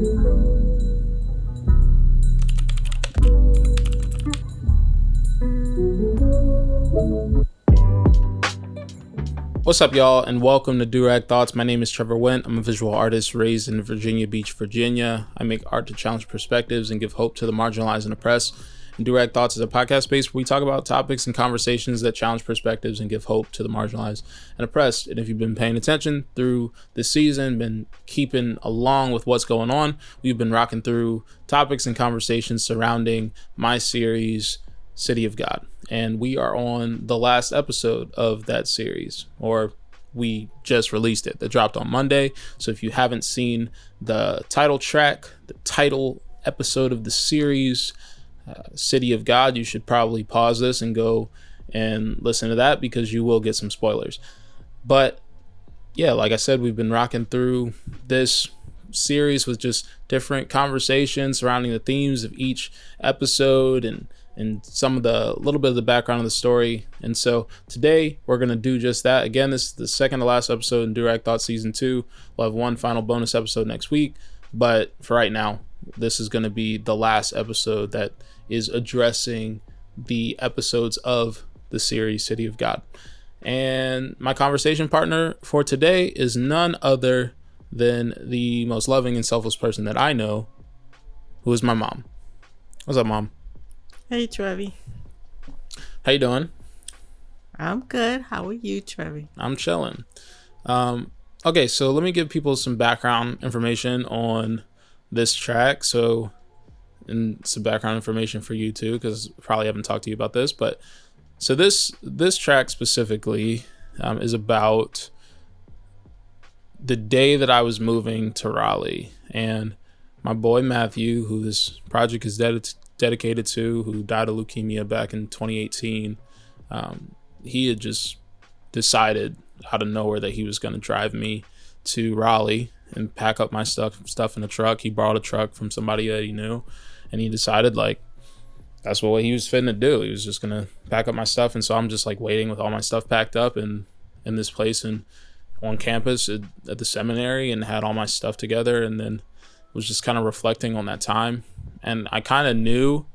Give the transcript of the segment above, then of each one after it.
What's up, y'all, and welcome to Durag Thoughts. My name is Trevor Wendt. I'm a visual artist raised in Virginia Beach, Virginia. I make art to challenge perspectives and give hope to the marginalized and oppressed. And Durag Thoughts is a podcast space where we talk about topics and conversations that challenge perspectives and give hope to the marginalized and oppressed. And if you've been paying attention through this season, been keeping along with what's going on, we've been rocking through topics and conversations surrounding my series, City of God. And we are on the last episode of that series, or we just released it. That dropped on Monday. So if you haven't seen the title track, the title episode of the series, City of God, you should probably pause this and go and listen to that, because you will get some spoilers. But yeah, like I said, we've been rocking through this series with just different conversations surrounding the themes of each episode and some of the little bit of the background of the story. And so today we're going to do just that. Again, this is the second to last episode in Durag Thoughts Season 2. We'll have one final bonus episode next week. But for right now, this is going to be the last episode that is addressing the episodes of the series City of God. And my conversation partner for today is none other than the most loving and selfless person that I know, who is my mom. What's up, Mom? Hey, Trevi. How you doing? I'm good. How are you, Trevi? I'm chilling. Okay, so let me give people some background information on this track. And some background information for you too, because I probably haven't talked to you about this. But so this track specifically is about the day that I was moving to Raleigh, and my boy Matthew, who this project is dedicated to, who died of leukemia back in 2018, he had just decided out of nowhere that he was going to drive me to Raleigh and pack up my stuff in a truck. He borrowed a truck from somebody that he knew, and he decided like that's what he was fitting to do. He was just going to pack up my stuff. And so I'm just like waiting with all my stuff packed up in this place and on campus at the seminary, and had all my stuff together, and then was just kind of reflecting on that time. And I kind of knew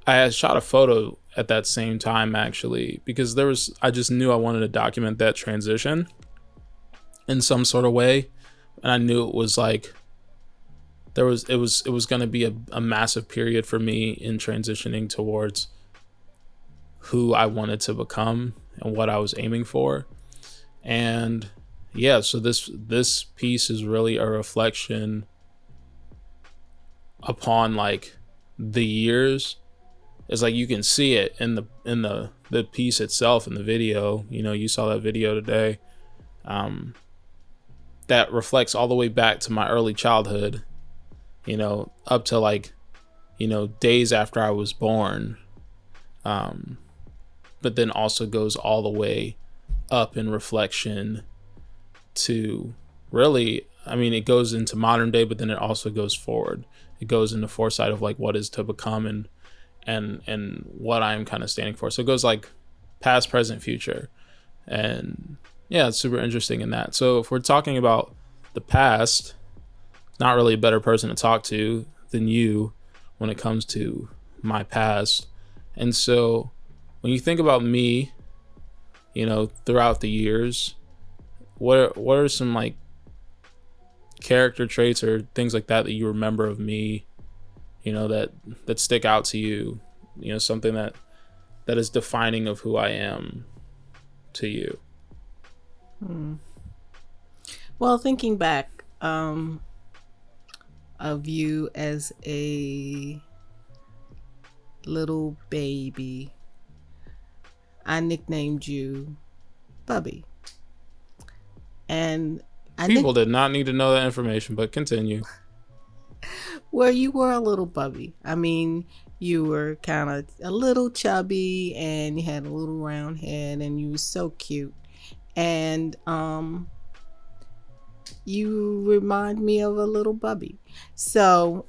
I had shot a photo at that same time, actually, because I just knew I wanted to document that transition in some sort of way. And I knew it was like, it was going to be a massive period for me in transitioning towards who I wanted to become and what I was aiming for. And yeah, so this piece is really a reflection upon like the years. It's like you can see it in the piece itself, in the video. You know, you saw that video today. That reflects all the way back to my early childhood, you know, up to like, you know, days after I was born. But then also goes all the way up in reflection to really, I mean, it goes into modern day, but then it also goes forward. It goes into foresight of like what is to become and what I'm kind of standing for. So it goes like past, present, future. And yeah, it's super interesting in that. So if we're talking about the past, not really a better person to talk to than you when it comes to my past. And so when you think about me, you know, throughout the years, what are some like character traits or things like that you remember of me, you know, that stick out to you, you know, something that is defining of who I am to you? Well, thinking back of you as a little baby, I nicknamed you Bubby. And people did not need to know that information, but continue. Well, you were a little Bubby. I mean, you were kind of a little chubby, and you had a little round head, and you were so cute. And you remind me of a little Bubby. So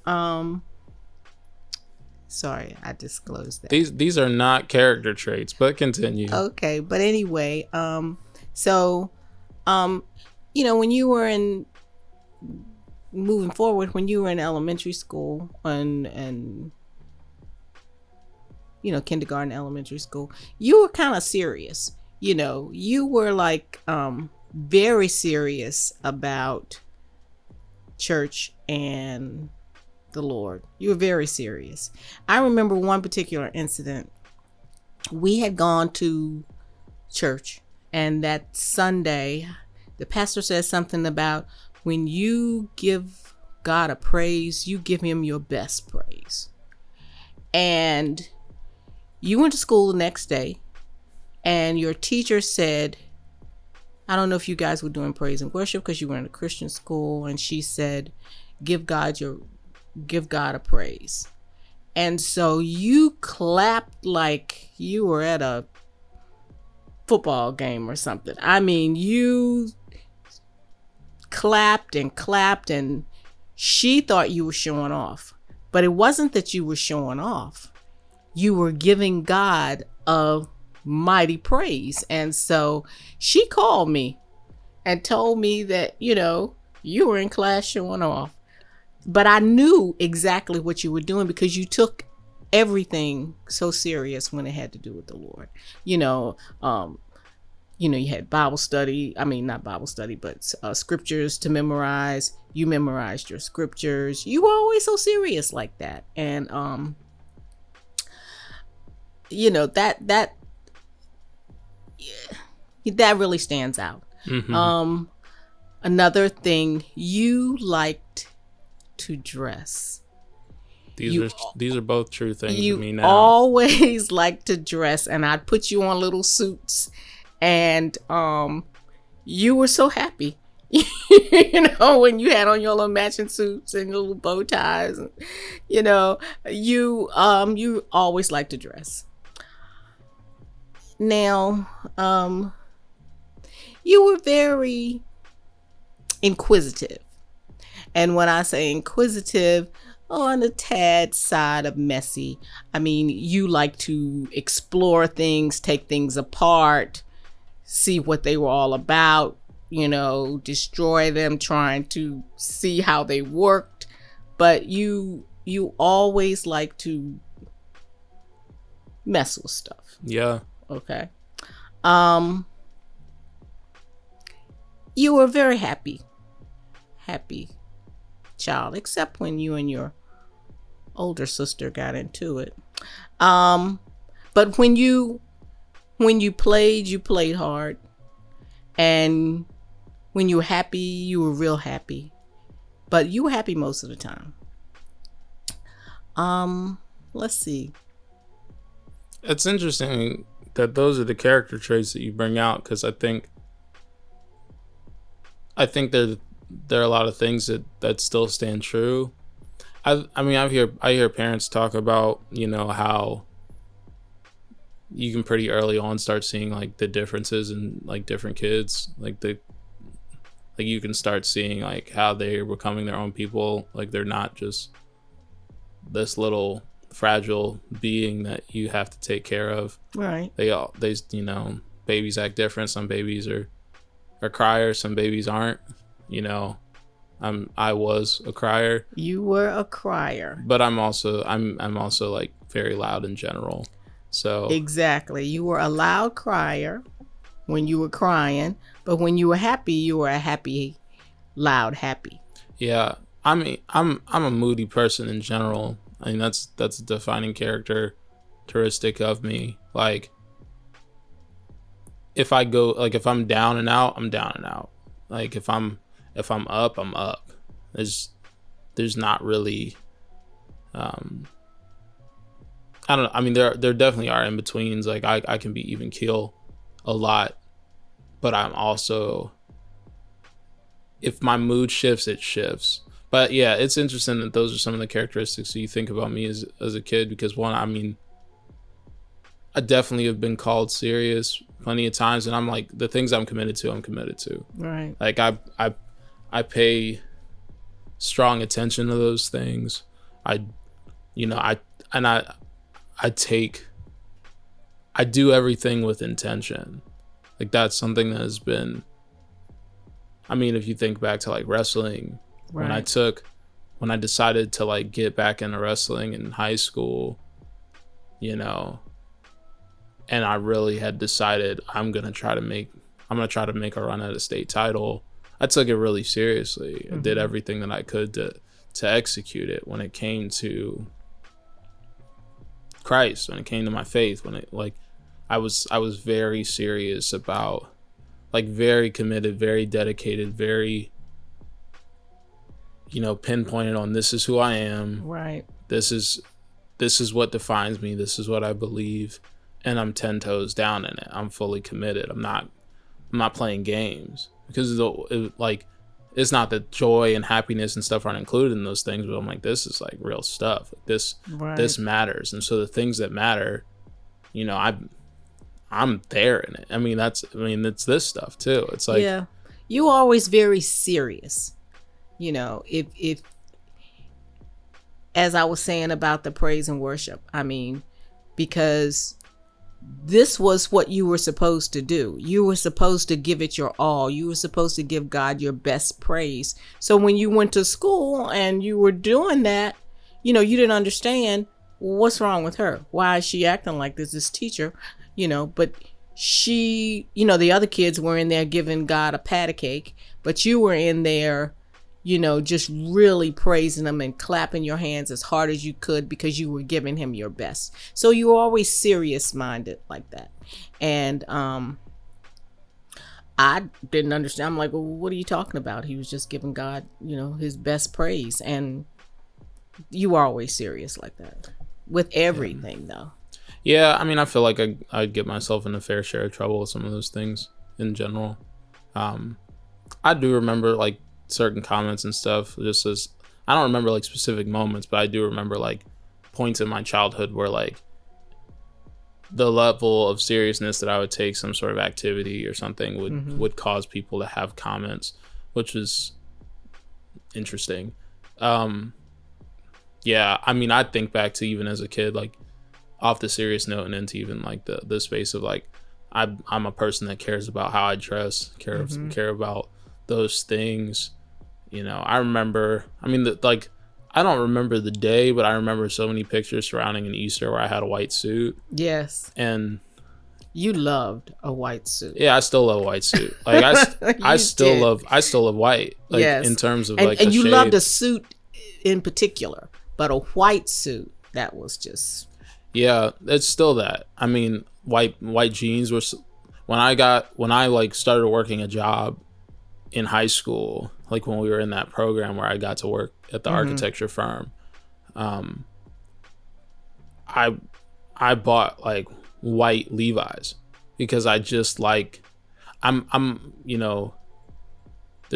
sorry, I disclosed that. These are not character traits, but continue. Okay, but anyway, you know, when you were in moving forward, when you were in elementary school and kindergarten, elementary school, you were kind of serious. You were like very serious about church and the Lord. You were very serious. I remember one particular incident. We had gone to church, and that Sunday, the pastor said something about when you give God a praise, you give him your best praise. And you went to school the next day, and your teacher said, I don't know if you guys were doing praise and worship because you were in a Christian school, and she said, give God a praise. And so you clapped like you were at a football game or something. I mean, you clapped, and she thought you were showing off. But it wasn't that you were showing off. You were giving God a mighty praise. And so she called me and told me that, you were in class showing off. But I knew exactly what you were doing because you took everything so serious when it had to do with the Lord. You had Bible study. I mean, not Bible study, but scriptures to memorize. You memorized your scriptures. You were always so serious like that. And, that really stands out. Mm-hmm. Another thing, you liked to dress. These are both true things to me now. You always liked to dress, and I'd put you on little suits, and you were so happy. When you had on your little matching suits and your little bow ties, you always liked to dress. Now, you were very inquisitive. And when I say inquisitive, on the tad side of messy, I mean, you like to explore things, take things apart, see what they were all about, destroy them, trying to see how they worked. But you always like to mess with stuff. Yeah. Okay. You were very happy child, except when you and your older sister got into it. But when you played hard, and when you were happy, you were real happy. But you were happy most of the time. Let's see. It's interesting that those are the character traits that you bring out, because I think there are a lot of things that still stand true. I hear parents talk about, how you can pretty early on start seeing like the differences in like different kids, like you can start seeing like how they're becoming their own people. Like they're not just this little fragile being that you have to take care of. Right. Babies act different. Some babies are criers, some babies aren't. I was a crier. You were a crier. But I'm also like very loud in general. So exactly. You were a loud crier when you were crying, but when you were happy, you were a happy, loud happy. Yeah. I mean, I'm a moody person in general. I mean, that's a defining characteristic of me. Like if I'm down and out, I'm down and out. Like if I'm up, I'm up. There's not really I don't know. I mean, there definitely are in betweens. Like I can be even keel a lot, but I'm also, if my mood shifts, it shifts. But yeah, it's interesting that those are some of the characteristics that you think about me as a kid, because one, I mean, I definitely have been called serious plenty of times, and I'm like, the things I'm committed to. Right. Like I pay strong attention to those things. I do everything with intention. Like that's something that has been, I mean, if you think back to like wrestling, Right. When I decided to like get back into wrestling in high school, you know, and I really had decided I'm gonna try to make a run at a state title. I took it really seriously. I did everything that I could to execute it. When it came to Christ, when it came to my faith, when it like I was very serious about, like, very committed, very dedicated, very, pinpointed on, this is who I am. Right. This is what defines me. This is what I believe, and I'm 10 toes down in it. I'm fully committed. I'm not playing games, because it's not that joy and happiness and stuff aren't included in those things, but I'm like, this is like real stuff. Like, this matters. And so the things that matter, I'm there in it. It's this stuff too. It's like, yeah, you always very serious. If as I was saying about the praise and worship, because this was what you were supposed to do. You were supposed to give it your all. You were supposed to give God your best praise. So when you went to school and you were doing that, you didn't understand, what's wrong with her? Why is she acting like this teacher? But she, the other kids were in there giving God a pat of cake, but you were in there, just really praising him and clapping your hands as hard as you could, because you were giving him your best. So you were always serious minded like that. And I didn't understand. I'm like, well, what are you talking about? He was just giving God, his best praise. And you were always serious like that with everything, though. Yeah, I feel like I'd get myself in a fair share of trouble with some of those things in general. I do remember like certain comments and stuff, just as I don't remember like specific moments, but I do remember like points in my childhood where like the level of seriousness that I would take some sort of activity or something would cause people to have comments, which was interesting. Yeah, I think back to even as a kid, like off the serious note, and into even like the space of like I'm a person that cares about how I dress, care about those things. I remember, I don't remember the day, but I remember so many pictures surrounding an Easter where I had a white suit. Yes. And you loved a white suit. Yeah, I still love a white suit. Like I still love white. Like, yes. In terms of and you loved a suit in particular, but a white suit, that was just. Yeah, it's still that. White jeans were, when I like started working a job in high school, like when we were in that program where I got to work at the architecture firm, I bought like white Levi's, because I just like, there's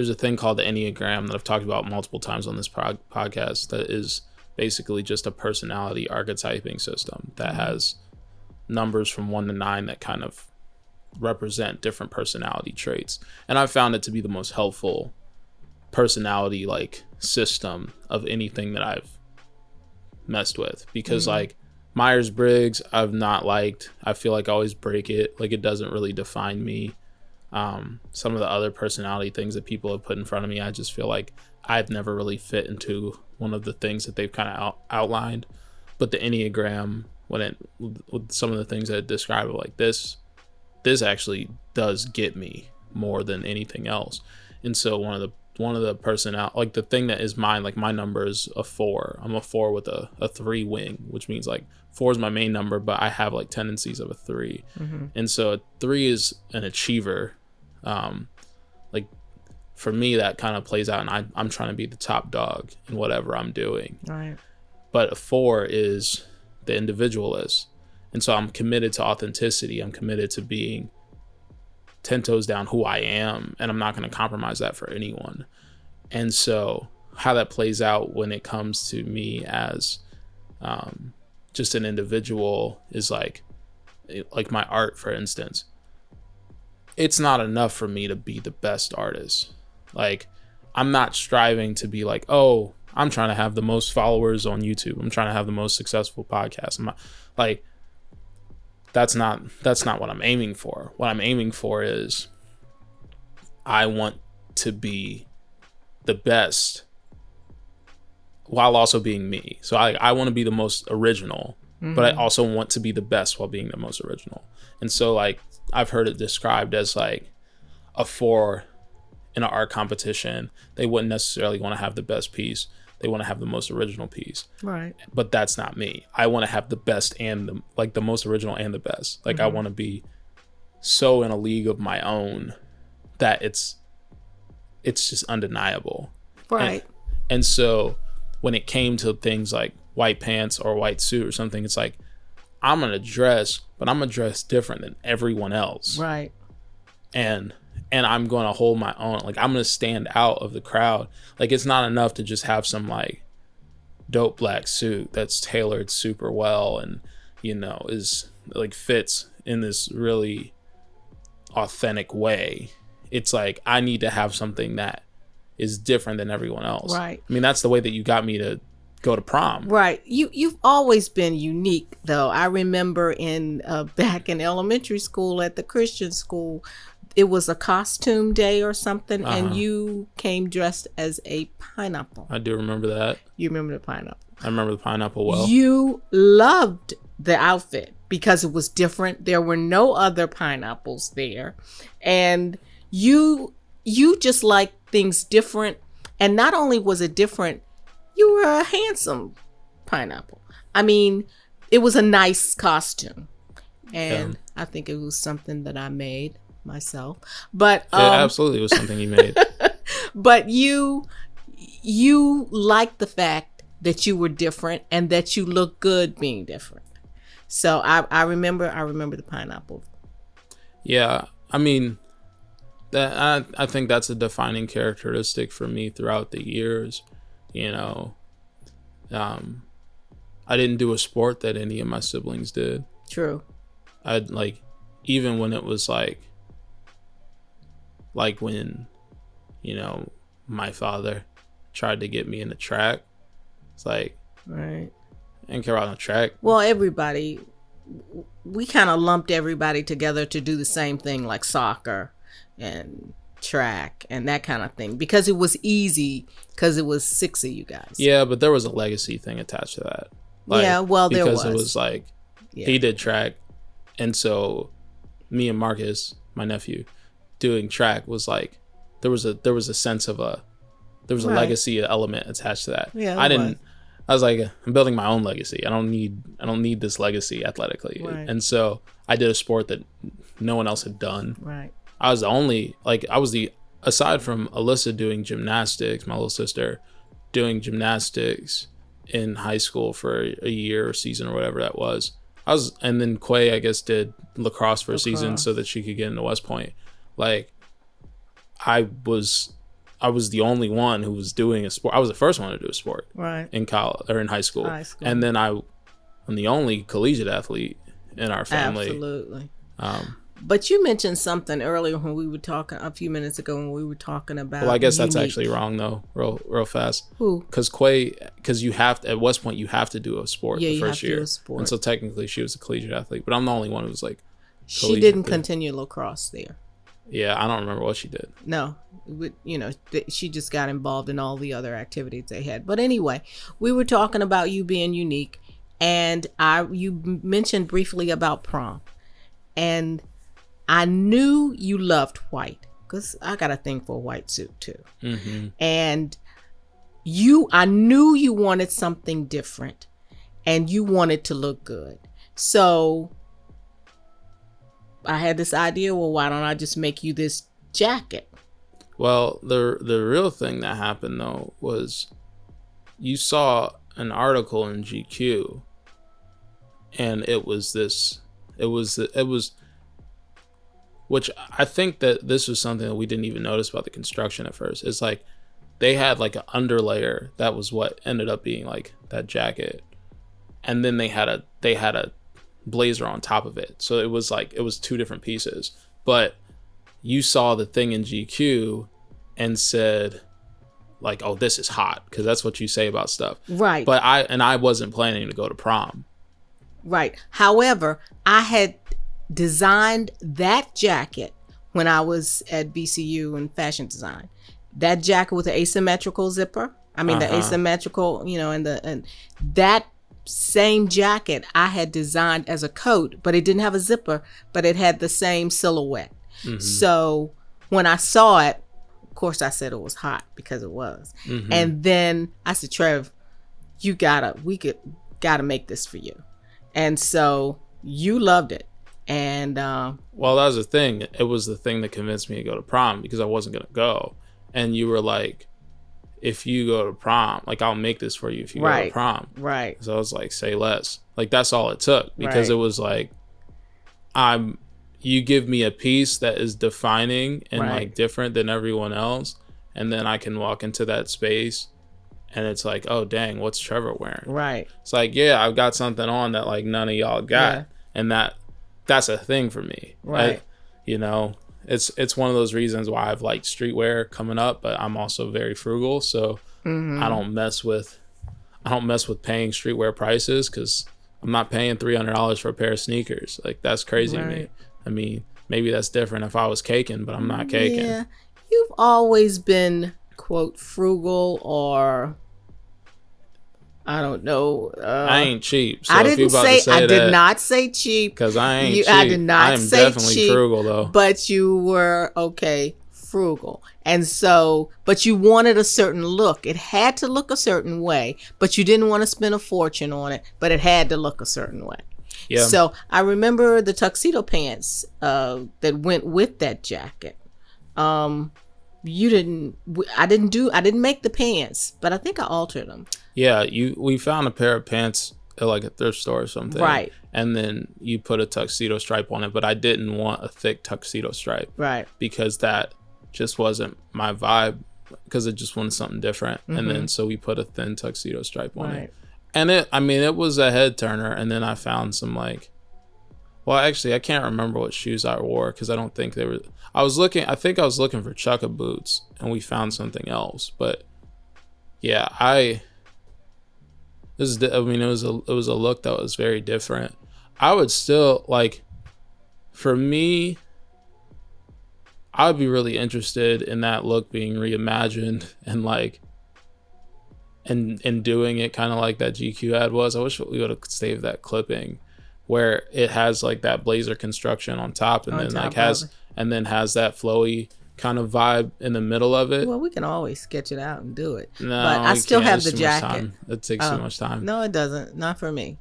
a thing called the Enneagram that I've talked about multiple times on this podcast that is basically just a personality archetyping system that has numbers from 1 to 9 that kind of represent different personality traits. And I found it to be the most helpful personality like system of anything that I've messed with, because like Myers-Briggs I've not liked. I feel like I always break it. Like, it doesn't really define me. Some of the other personality things that people have put in front of me, I just feel like I've never really fit into one of the things that they've kind of outlined. But the Enneagram, with some of the things that describe it, like this actually does get me more than anything else. And so one of the personality, like the thing that is mine, like my number is a 4. I'm a 4 with a 3 wing, which means like 4 is my main number, but I have like tendencies of a 3. And so a 3 is an achiever. Like for me, that kind of plays out, and I'm trying to be the top dog in whatever I'm doing. Right. But a 4 is the individualist. And so I'm committed to authenticity. I'm committed to being 10 toes down who I am, and I'm not going to compromise that for anyone. And so how that plays out when it comes to me as just an individual is like my art, for instance. It's not enough for me to be the best artist. Like, I'm not striving to be like, oh, I'm trying to have the most followers on YouTube. I'm trying to have the most successful podcast. I'm not, like, that's not what I'm aiming for. What I'm aiming for is I want to be the best while also being me. So I want to be the most original, but I also want to be the best while being the most original. And so like I've heard it described as like a 4 in an art competition. They wouldn't necessarily want to have the best piece. They want to have the most original piece. Right. But that's not me. I want to have the best and the most original and the best. Like I want to be so in a league of my own that it's just undeniable. Right. And so when it came to things like white pants or white suit or something, it's like, I'm going to dress, but I'm going to dress different than everyone else. Right. And I'm going to hold my own. Like, I'm going to stand out of the crowd. Like, it's not enough to just have some, like, dope black suit that's tailored super well and, you know, is, like, fits in this really authentic way. It's like, I need to have something that is different than everyone else. Right. I mean, that's the way that you got me to go to prom. Right. You've always been unique, though. I remember back in elementary school at the Christian school, it was a costume day or something, and you came dressed as a pineapple. I do remember that. You remember the pineapple? I remember the pineapple well. You loved the outfit because it was different. There were no other pineapples there, and you just like things different. And not only was it different, you were a handsome pineapple. I mean, it was a nice costume, and I think it was something that I made myself. But it absolutely was something you made. But you liked the fact that you were different and that you looked good being different. So I remember the pineapple. Yeah, I mean, that I think that's a defining characteristic for me throughout the years. You know, I didn't do a sport that any of my siblings did. True. I'd like, even when it was like when, you know, my father tried to get me into track. It's like, right. I didn't care about no track. Well, we kind of lumped everybody together to do the same thing, like soccer and track and that kind of thing, because it was easy, because it was 6 of you guys. Yeah, but there was a legacy thing attached to that. Like, yeah, well, there was. Because it was like, he did track, and so me and Marcus, my nephew, doing track was like, there was a sense of a legacy element attached to that. Yeah, I was like, I'm building my own legacy. I don't need this legacy athletically. Right. And so I did a sport that no one else had done. Right. I was aside from Alyssa doing gymnastics, my little sister, doing gymnastics in high school for a year or season or whatever that was. And then Quay, I guess, did lacrosse for a season so that she could get into West Point. Like, I was the only one who was doing a sport. I was the first one to do a sport, right, in college or in high school. And then I'm the only collegiate athlete in our family. Absolutely. But you mentioned something earlier when we were talking a few minutes ago when we were talking about. Well, I guess that's actually wrong though, real fast. Who? Because you have to, at West Point you have to do a sport the first year, to do a sport. And so technically she was a collegiate athlete, but I'm the only one who was like. She didn't continue lacrosse there. Yeah, I don't remember what she did. No, you know, she just got involved in all the other activities they had. But anyway, we were talking about you being unique, and you mentioned briefly about prom, and I knew you loved white because I got a thing for a white suit too. Mm-hmm. And I knew you wanted something different, and you wanted to look good. So I had this idea, well, why don't I just make you this jacket? Well, the real thing that happened though was you saw an article in GQ, and it was which I think that this was something that we didn't even notice about the construction at first. It's like they had like an underlayer that was what ended up being like that jacket, and then they had a blazer on top of it. So it was 2 different pieces. But you saw the thing in GQ and said like, oh, this is hot, because that's what you say about stuff. Right. But I wasn't planning to go to prom. Right. However, I had designed that jacket when I was at VCU in fashion design. That jacket with the asymmetrical zipper. I mean, the asymmetrical, and that same jacket I had designed as a coat, but it didn't have a zipper, but it had the same silhouette. So when I saw it, of course I said it was hot because it was. And then I said, Trev, we gotta make this for you. And so you loved it. And well, that was the thing. It was the thing that convinced me to go to prom, because I wasn't gonna go. And you were like, if you go to prom, like, I'll make this for you if you go to prom. Right. So I was like, say less. Like, that's all it took, because it was like, you give me a piece that is defining and like different than everyone else, and then I can walk into that space and it's like, oh dang, what's Trevor wearing? Right. It's like, yeah, I've got something on that like none of y'all got, and that's a thing for me. Right. It's one of those reasons why I've liked streetwear coming up, but I'm also very frugal, so I don't mess with paying streetwear prices, because I'm not paying $300 for a pair of sneakers. Like, that's crazy to me. I mean, maybe that's different if I was caking, but I'm not caking. Yeah, you've always been, quote, frugal, or I don't know. I ain't cheap. So I if you didn't about say. to say I that, did not say cheap. Because I ain't cheap. I did not I am say definitely cheap, frugal though. But you were frugal, and so, but you wanted a certain look. It had to look a certain way, but you didn't want to spend a fortune on it. But it had to look a certain way. Yeah. So I remember the tuxedo pants that went with that jacket. I didn't make the pants, but I think I altered them. Yeah, we found a pair of pants at like a thrift store or something. Right. And then you put a tuxedo stripe on it, but I didn't want a thick tuxedo stripe. Right. Because that just wasn't my vibe, because it just wanted something different. And then so we put a thin tuxedo stripe on it. And it was a head turner. And then I found some I can't remember what shoes I wore, because I don't think they were. I think I was looking for chukka boots, and we found something else. But yeah, it was a look that was very different. I would still for me, I would be really interested in that look being reimagined and doing it kind of like that GQ ad was. I wish we would have saved that clipping where it has like that blazer construction on top, and then has that flowy kind of vibe in the middle of it. Well, we can always sketch it out and do it. No, but I still have the jacket. It takes too much time. No, it doesn't. Not for me.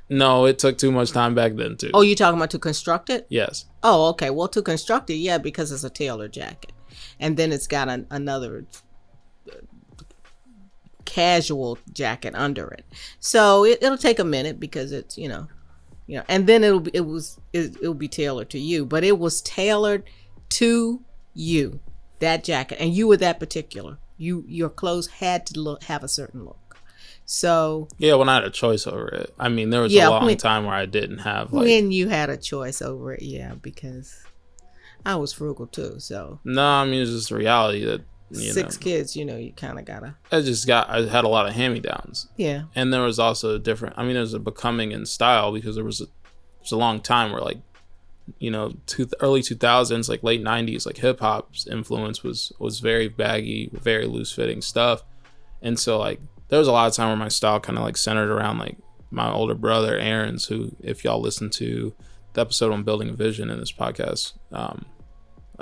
No, it took too much time back then too. Oh, you talking about to construct it? Yes. Oh, okay. Well, to construct it, yeah, because it's a tailored jacket, and then it's got another casual jacket under it. So it'll take a minute, because it's and then it'll be tailored to you. But it was tailored to you, that jacket, and you were that particular. Your clothes had to have a certain look. So yeah, when I had a choice over it, I mean, there was a long time where I didn't have when you had a choice over it, yeah, because I was frugal too. So no, I mean, it's just the reality that 6 kids, you kind of gotta. I had a lot of hand-me-downs. Yeah, and there was also there's a becoming in style, because there was a long time where early 2000s, like late 90s, like hip hop's influence was very baggy, very loose fitting stuff, and so there was a lot of time where my style kind of centered around my older brother Aaron's, who, if y'all listen to the episode on building a vision in this podcast, I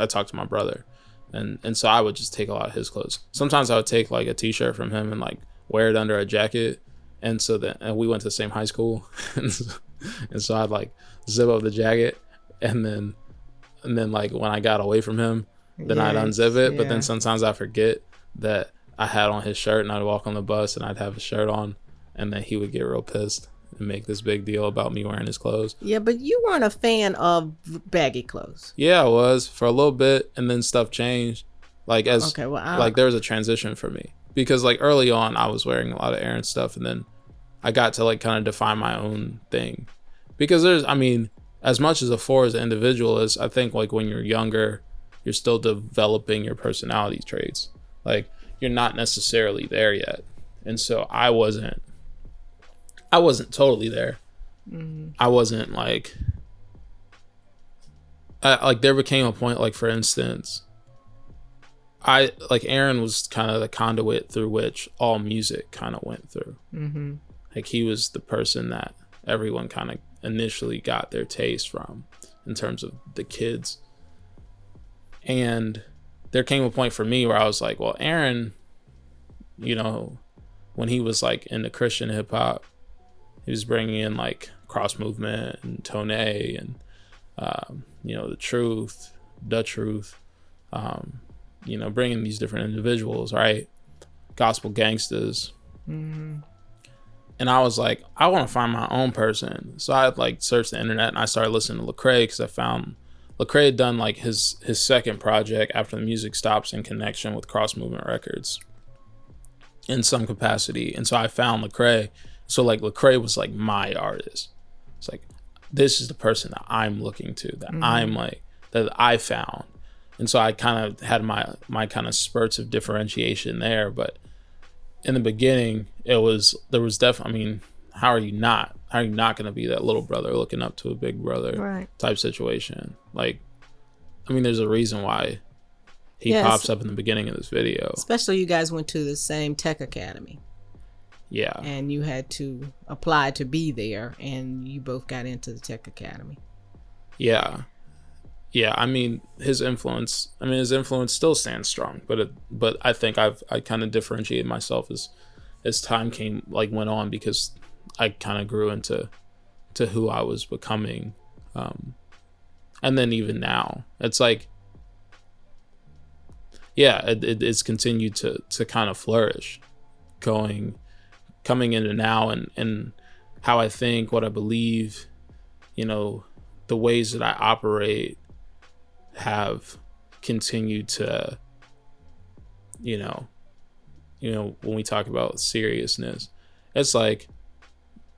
talked to my brother, and so I would just take a lot of his clothes. Sometimes I would take a t-shirt from him and wear it under a jacket, and so then we went to the same high school, and so I'd zip up the jacket, and then when I got away from him, then I'd unzip it. But then sometimes I forget that I had on his shirt, and I'd walk on the bus and I'd have his shirt on, and then he would get real pissed and make this big deal about me wearing his clothes. Yeah, but you weren't a fan of baggy clothes. Yeah, I was for a little bit, and then stuff changed. There was a transition for me, because early on I was wearing a lot of Aaron stuff, and then I got to kind of define my own thing, because as much as a 4 is an individualist, I think when you're younger, you're still developing your personality traits. You're not necessarily there yet, and so I wasn't totally there. Mm-hmm. I wasn't there became a point, for instance, I like Aaron was kind of the conduit through which all music kind of went through. Mm-hmm. Like he was the person that everyone kind of initially got their taste from in terms of the kids. And there came a point for me where I was like, well, Aaron, you know, when he was like into Christian hip hop, he was bringing in like Cross Movement and Tone and, you know, the Truth, you know, bringing these different individuals, right? Gospel gangsters. Mm-hmm. And I was like, I want to find my own person. So I like searched the internet and I started listening to Lecrae because I found Lecrae had done like his second project after the music stops in connection with Cross Movement Records in some capacity. And so I found Lecrae. So like Lecrae was like my artist. It's like, this is the person that I'm looking to, that I'm like, that I found. And so I kind of had my kind of spurts of differentiation there. But in the beginning, there was definitely, I mean, how are you not going to be that little brother looking up to a big brother type situation? Like, I mean, there's a reason why he pops up in the beginning of this video. Especially you guys went to the same tech academy. Yeah. And you had to apply to be there, and you both got into the tech academy. Yeah. Yeah, I mean, his influence still stands strong, but I think I kind of differentiated myself as time went on, because I kind of grew into who I was becoming. And then even now, it's like, yeah, it's continued to kind of flourish, coming into now, and how I think, what I believe, you know, the ways that I operate have continued to, you know, when we talk about seriousness, it's like,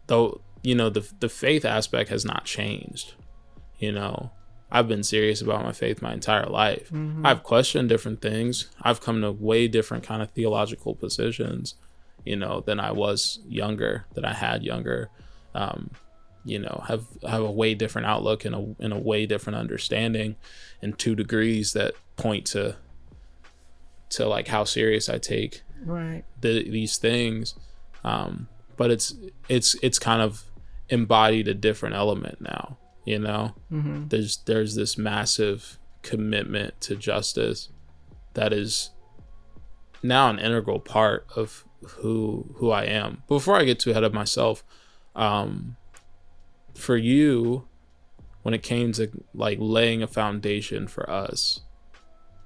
though, you know, the faith aspect has not changed. You know, I've been serious about my faith my entire life. I've questioned different things. I've come to way different kind of theological positions, you know, than I had younger. You know, have a way different outlook and a way different understanding, and 2 degrees that point to like how serious I take these things. But it's kind of embodied a different element now, you know. There's this massive commitment to justice that is now an integral part of who I am. Before I get too ahead of myself, for you, when it came to like laying a foundation for us,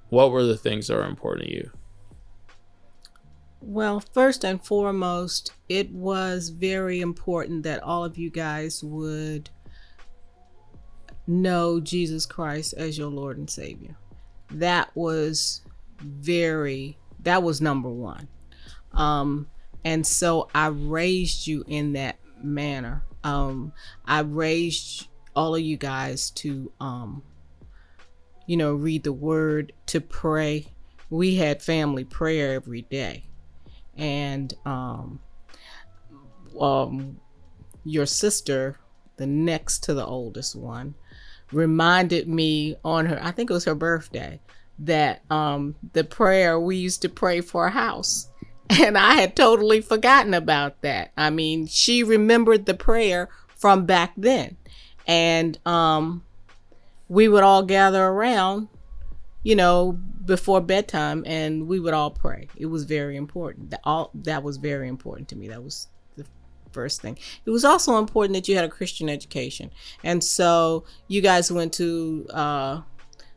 what were the things that were important to you? Well, first and foremost, it was very important that all of you guys would know Jesus Christ as your Lord and Savior. That was number one. And so I raised you in that manner. I raised all of you guys to, you know, read the word, to pray. We had family prayer every day. And your sister, the next to the oldest one, reminded me on her, I think it was her birthday, that the prayer we used to pray for a house. And I had totally forgotten about that. I mean, she remembered the prayer from back then. And we would all gather around, you know, before bedtime, and we would all pray. It was very important. That was very important to me. That was the first thing. It was also important that you had a Christian education. And so you guys went to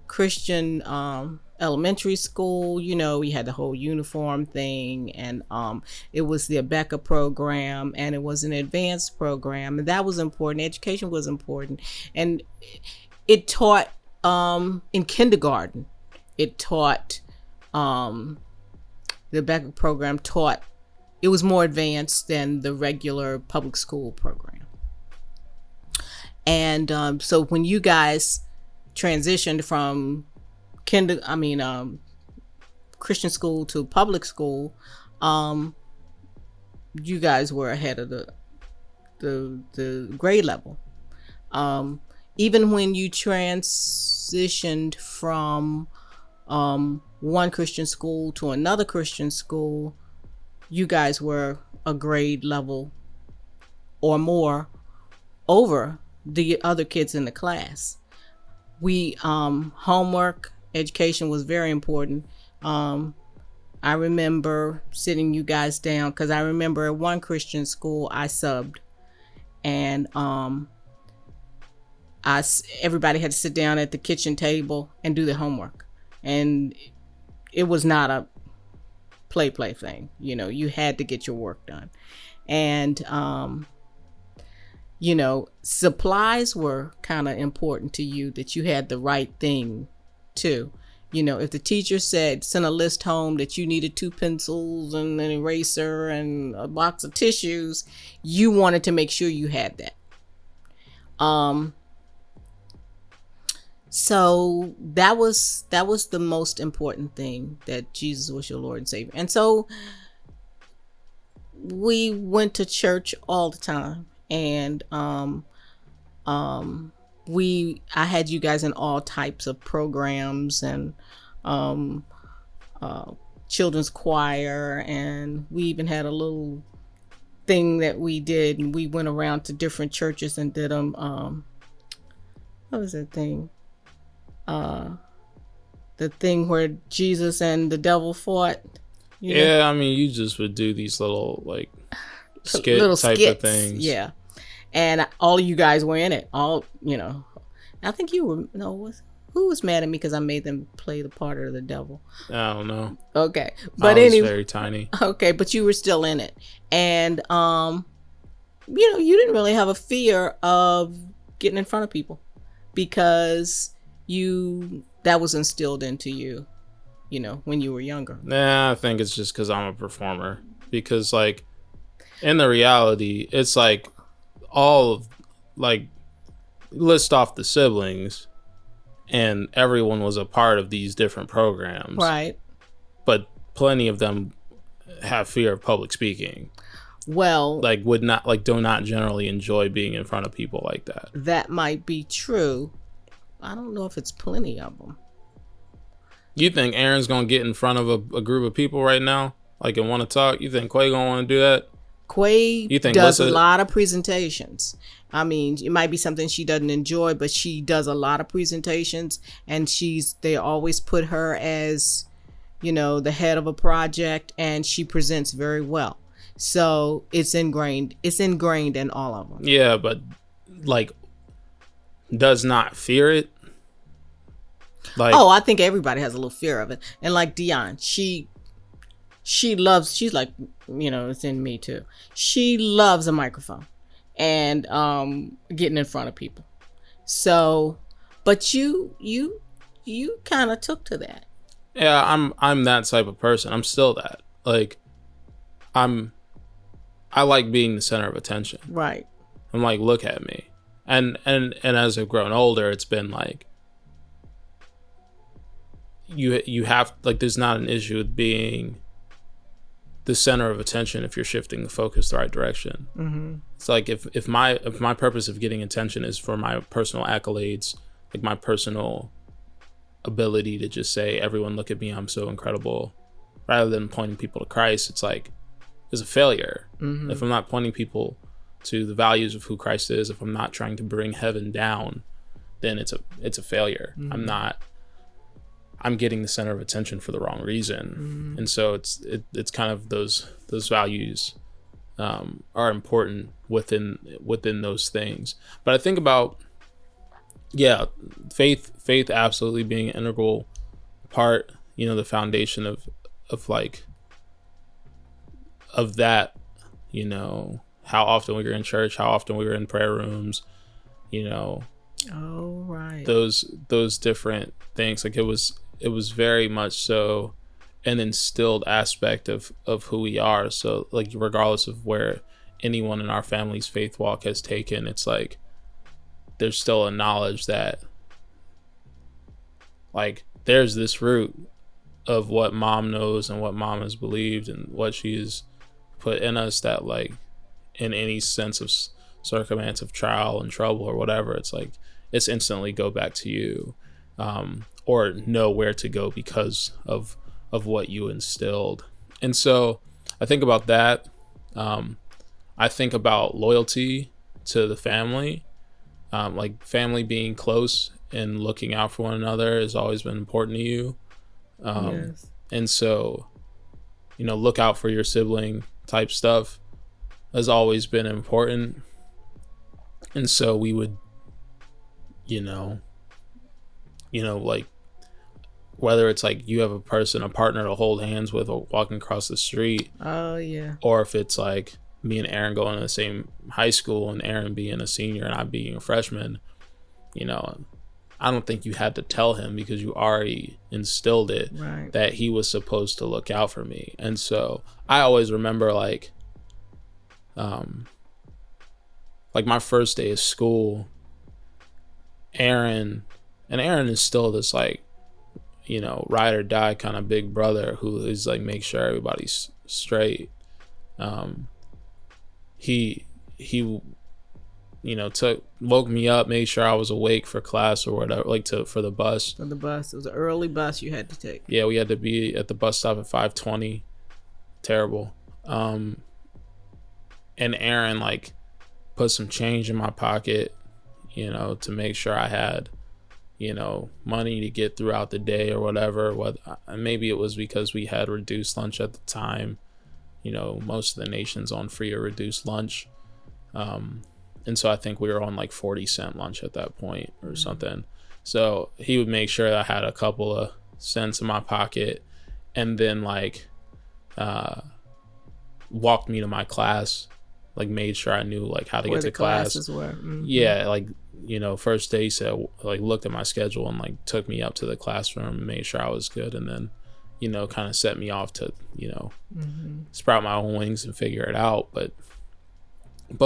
Christian elementary school. You know, we had the whole uniform thing, and it was the Abeka program, and it was an advanced program, and that was important. Education was important, and it taught in kindergarten. It taught the Abeka program taught. It was more advanced than the regular public school program. And so when you guys transitioned from Christian school to public school, you guys were ahead of the grade level. Even when you transitioned from one Christian school to another Christian school, you guys were a grade level or more over the other kids in the class. We homework education was very important. I remember sitting you guys down because I remember at one Christian school I subbed, and everybody had to sit down at the kitchen table and do their homework, and it was not a play thing. You had to get your work done, and supplies were kind of important to you, that you had the right thing too. If the teacher sent a list home that you needed 2 pencils and an eraser and a box of tissues, you wanted to make sure you had that. So that was the most important thing, that Jesus was your Lord and Savior. And so we went to church all the time, and I had you guys in all types of programs, and children's choir, and we even had a little thing that we did, and we went around to different churches and did them. What was that thing? The thing where Jesus and the devil fought. Yeah, I mean, you just would do these little skits of things. Yeah. And all of you guys were in it. I think you were. Who was mad at me because I made them play the part of the devil? I don't know. Okay, but I was very tiny. Okay, but you were still in it, and you didn't really have a fear of getting in front of people, because that was instilled into you, when you were younger. Nah, I think it's just because I'm a performer. Because in the reality, it's list off the siblings, and everyone was a part of these different programs, right? But plenty of them have fear of public speaking. Well, do not generally enjoy being in front of people like that. That might be true. I don't know if it's plenty of them. You think Aaron's gonna get in front of a group of people right now, and want to talk? You think Quay gonna want to do that? Quay does a lot of presentations. I mean, it might be something she doesn't enjoy, but she does a lot of presentations, and they always put her as, the head of a project, and she presents very well. So it's ingrained in all of them. Yeah, but does not fear it. I think everybody has a little fear of it. And like Dion, she's like, it's in me too. She loves a microphone and getting in front of people. So, but you kind of took to that. Yeah, I'm that type of person. I'm still that. I like being the center of attention. Right. I'm look at me. And as I've grown older, it's been you have there's not an issue with being the center of attention if you're shifting the focus the right direction. Mm-hmm. It's if my purpose of getting attention is for my personal accolades, my personal ability to just say, everyone look at me, I'm so incredible, rather than pointing people to Christ, it's a failure. Mm-hmm. If I'm not pointing people to the values of who Christ is, if I'm not trying to bring heaven down, then it's a failure. Mm-hmm. I'm getting the center of attention for the wrong reason. Mm-hmm. And so it's kind of those values are important within those things. But I think about, faith absolutely being an integral part, the foundation of that, how often we were in church, how often we were in prayer rooms, Oh, right. Those different things. It was very much so an instilled aspect of who we are. So regardless of where anyone in our family's faith walk has taken, it's there's still a knowledge that there's this root of what mom knows and what mom has believed and what she's put in us, that in any sense of circumstance of trial and trouble or whatever, it's instantly go back to you. or know where to go because of what you instilled. And so I think about that. I think about loyalty to the family, like family being close and looking out for one another has always been important to you. Yes. And so, look out for your sibling type stuff has always been important. And so we would, like, whether it's like you have a partner to hold hands with or walking across the street. Oh, yeah. Or if it's like me and Aaron going to the same high school and Aaron being a senior and I being a freshman, I don't think you had to tell him because you already instilled it right. that he was supposed to look out for me. And so I always remember like my first day of school, Aaron is still this like, ride or die kind of big brother who is like, make sure everybody's straight. He woke me up, made sure I was awake for class or whatever, like for the bus. For the bus. It was an early bus you had to take. Yeah, we had to be at the bus stop at 5:20. Terrible. And Aaron like put some change in my pocket, to make sure I had, money to get throughout the day or whatever. Maybe it was because we had reduced lunch at the time. Most of the nation's on free or reduced lunch. And so I think we were on like 40-cent lunch at that point or something. So he would make sure that I had a couple of cents in my pocket and then like walked me to my class, like made sure I knew like how to get to class. Were. Mm-hmm. Yeah, like, first day he said, like looked at my schedule and like took me up to the classroom and made sure I was good. And then, kind of set me off to, sprout my own wings and figure it out. But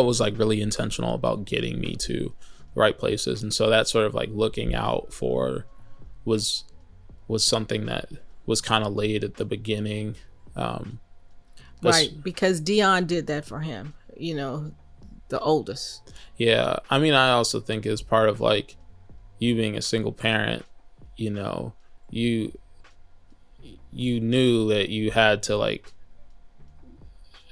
was like really intentional about getting me to the right places. And so that sort of like looking out for was something that was kind of laid at the beginning. Right, because Dion did that for him, the oldest. Yeah, I mean, I also think as part of like you being a single parent, you knew that you had to like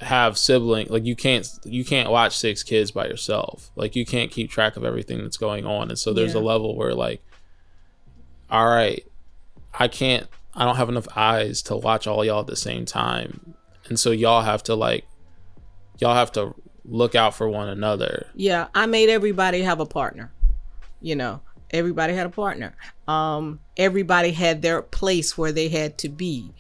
have sibling, like you can't watch 6 kids by yourself, like you can't keep track of everything that's going on. And so there's a level where like, all right, I don't have enough eyes to watch all y'all at the same time, and so y'all have to look out for one another. Yeah, I made everybody have a partner. Everybody had a partner. Everybody had their place where they had to be.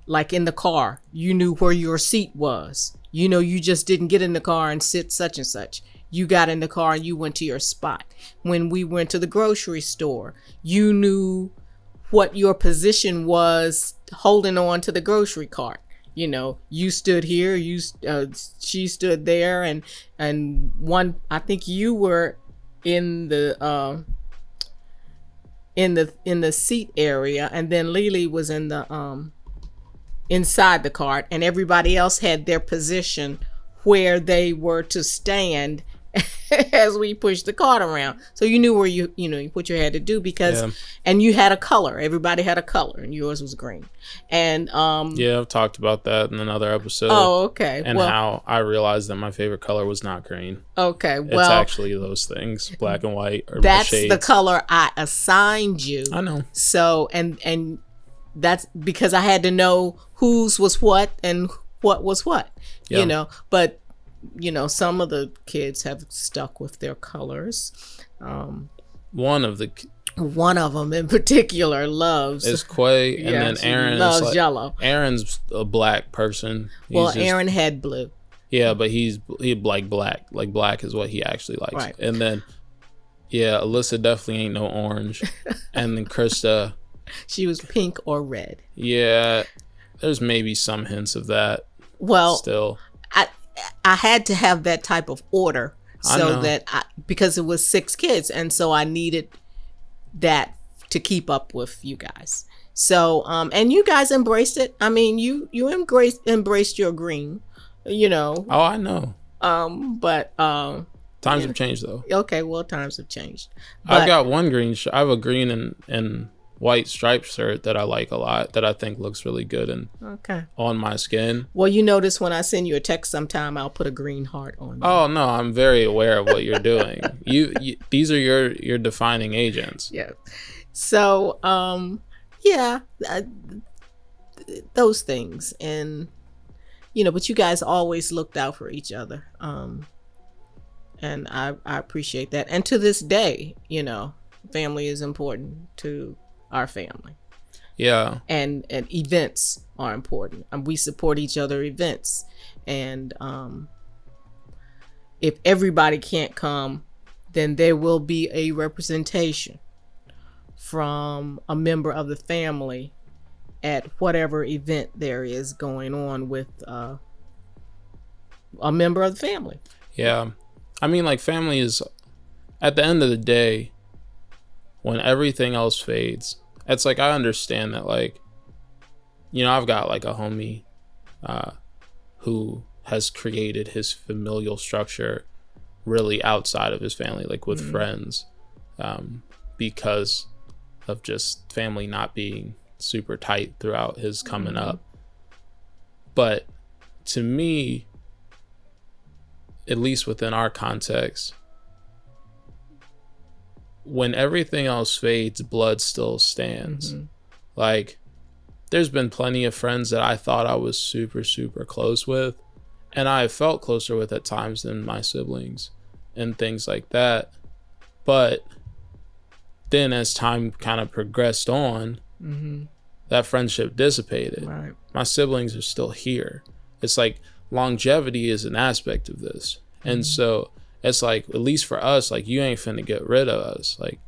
Like in the car, you knew where your seat was. You just didn't get in the car and sit such and such. You got in the car and you went to your spot. When we went to the grocery store, you knew what your position was holding on to the grocery cart. You stood here, she stood there, and one, I think you were in the seat area, and then Lily was in the inside the cart, and everybody else had their position where they were to stand as we pushed the cart around. So you knew where you what you had to do because and you had a color. Everybody had a color, and yours was green. And I've talked about that in another episode. Oh, okay. And how I realized that my favorite color was not green. Okay, well, it's actually those things, black and white, or that's shades. the color I assigned you. I know. So and that's because I had to know whose was what and what was what. But some of the kids have stuck with their colors. One of them in particular is Quay, and then Aaron loves yellow. Aaron's a black person. Aaron had blue. Yeah, but he like black. Like black is what he actually likes. Right. And then Alyssa definitely ain't no orange. And then Krista, she was pink or red. Yeah, there's maybe some hints of that. Well, still, I had to have that type of order because it was 6 kids, and so I needed that to keep up with you guys. So, and you guys embraced it. I mean, you embraced your green, Oh, I know. But Times have changed though. Okay, well, times have changed. I've got one I have a green and white striped shirt that I like a lot, that I think looks really good and on my skin. Well, you notice when I send you a text sometime, I'll put a green heart on there. Oh no, I'm very aware of what you're doing. you these are your defining agents. Yeah. So, those things. And, but you guys always looked out for each other. And I appreciate that. And to this day, family is important to our family. Yeah. And events are important. And we support each other events. And if everybody can't come, then there will be a representation from a member of the family at whatever event there is going on with a member of the family. Yeah. I mean, like, family is, at the end of the day, when everything else fades, it's like, I understand that, like, I've got like a homie who has created his familial structure really outside of his family, like with friends, because of just family not being super tight throughout his coming up. But to me, at least within our context, when everything else fades, blood still stands. Like, there's been plenty of friends that I thought I was super, super close with, and I felt closer with at times than my siblings and things like that. But then as time kind of progressed on, that friendship dissipated. Right. My siblings are still here. It's like longevity is an aspect of this. And so it's like, at least for us, like, you ain't finna get rid of us. Like,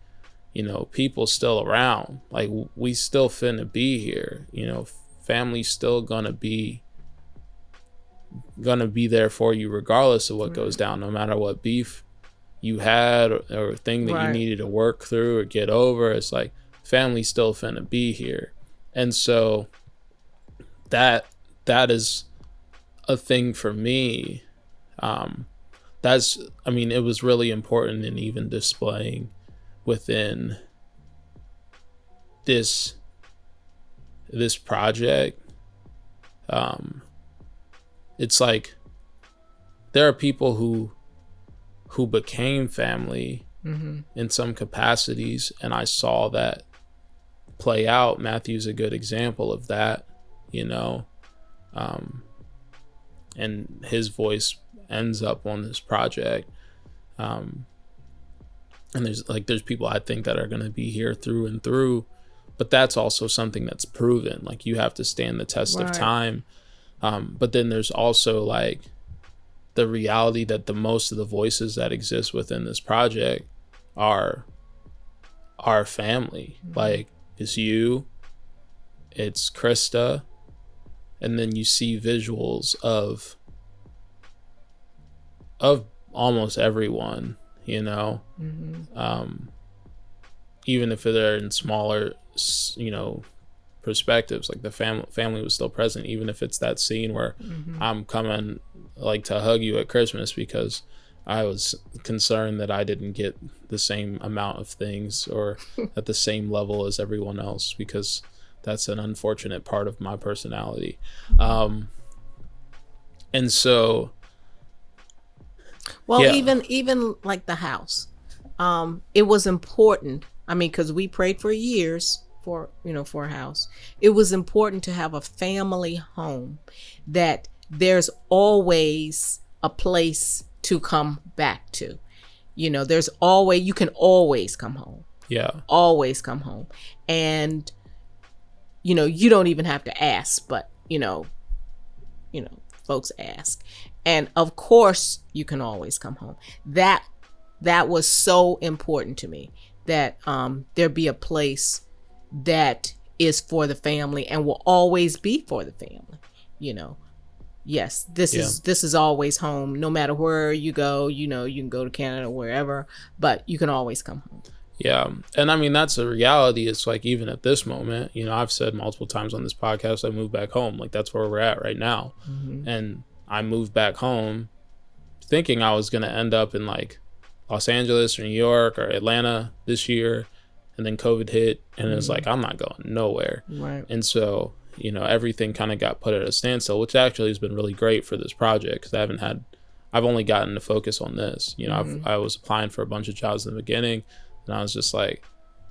people still around. Like, we still finna be here. Family's still gonna be there for you regardless of what goes down, no matter what beef you had or thing that you needed to work through or get over. It's like, family's still finna be here. And so that is a thing for me. It was really important in even displaying within this project. It's like, there are people who became family in some capacities, and I saw that play out. Matthew's a good example of that, and his voice ends up on this project. And there's people I think that are going to be here through and through, but that's also something that's proven. Like, you have to stand the test of time. But then there's also like the reality that the most of the voices that exist within this project are our family. Like, it's you, it's Krista, and then you see visuals of almost everyone, even if they're in smaller, perspectives. Like, the family was still present, even if it's that scene where I'm coming like to hug you at Christmas because I was concerned that I didn't get the same amount of things or at the same level as everyone else, because that's an unfortunate part of my personality. And so, even like the house, it was important. I mean, because we prayed for years for a house. It was important to have a family home that there's always a place to come back to. You can always come home. Yeah. Always come home. And, you don't even have to ask, but, folks ask. And of course you can always come home. That was so important to me, that there be a place that is for the family and will always be for the family. Yes, this is always home, no matter where you go. You can go to Canada, wherever, but you can always come home. Yeah. And I mean, that's a reality. It's like, even at this moment, I've said multiple times on this podcast, I moved back home. Like, that's where we're at right now. And I moved back home thinking I was going to end up in like Los Angeles or New York or Atlanta this year. And then COVID hit, and it was like, I'm not going nowhere. Right. And so, you know, everything kind of got put at a standstill, which actually has been really great for this project, because I've only gotten to focus on this. You know, I was applying for a bunch of jobs in the beginning, and I was just like,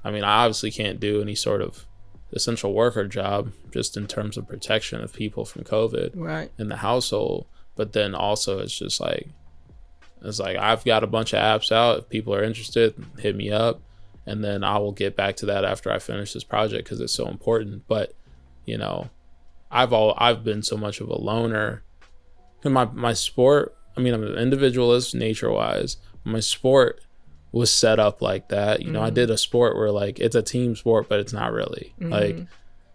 I mean, I obviously can't do any sort of essential worker job just in terms of protection of people from COVID in the household. But then also it's like, I've got a bunch of apps out. If people are interested, hit me up. And then I will get back to that after I finish this project, because it's so important. But, you know, I've been so much of a loner. My sport, I mean, I'm an individualist nature-wise. My sport was set up like that. You know, I did a sport where like it's a team sport, but it's not really. Like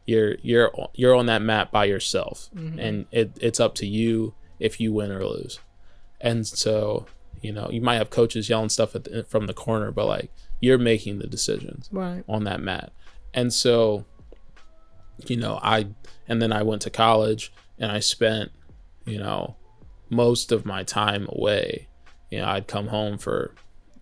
you're on that mat by yourself, and it's up to you if you win or lose. And so, you know, you might have coaches yelling stuff from the corner, but like, you're making the decisions on that mat. And so, you know, then I went to college, and I spent, you know, most of my time away. You know, I'd come home for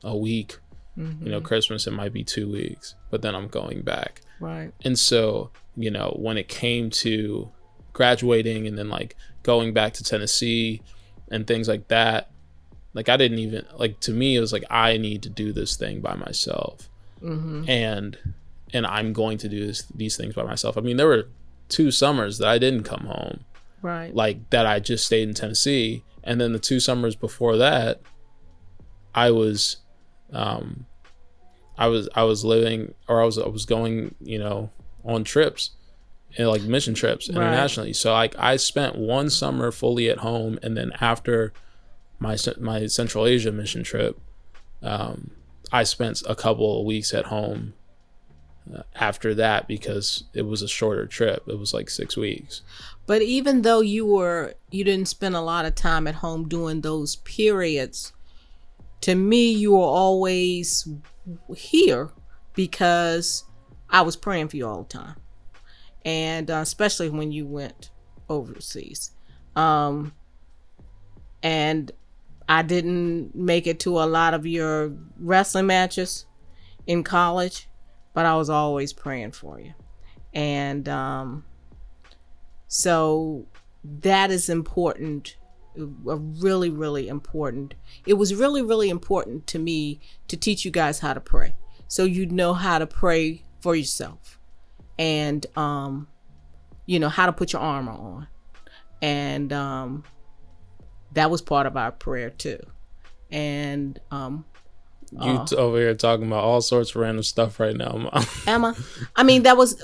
a week, you know, Christmas, it might be 2 weeks, but then I'm going back. Right. And so, you know, when it came to graduating and then like going back to Tennessee and things like that, like I didn't even, like, to me it was like, I need to do this thing by myself. And I'm going to do these things by myself. I mean, there were 2 summers that I didn't come home, like that I just stayed in Tennessee. And then the 2 summers before that, I was living, or I was going, you know, on trips, and like mission trips internationally. So like I spent 1 summer fully at home, and then after my Central Asia mission trip, I spent a couple of weeks at home after that, because it was a shorter trip. It was like 6 weeks. But even though you didn't spend a lot of time at home during those periods, to me, you were always here, because I was praying for you all the time. And especially when you went overseas. And I didn't make it to a lot of your wrestling matches in college, but I was always praying for you. And so that is important, really, really important. It was really, really important to me to teach you guys how to pray, so you'd know how to pray for yourself, and you know, how to put your armor on. And that was part of our prayer too. And you over here talking about all sorts of random stuff right now, Mom. Emma, I mean, I was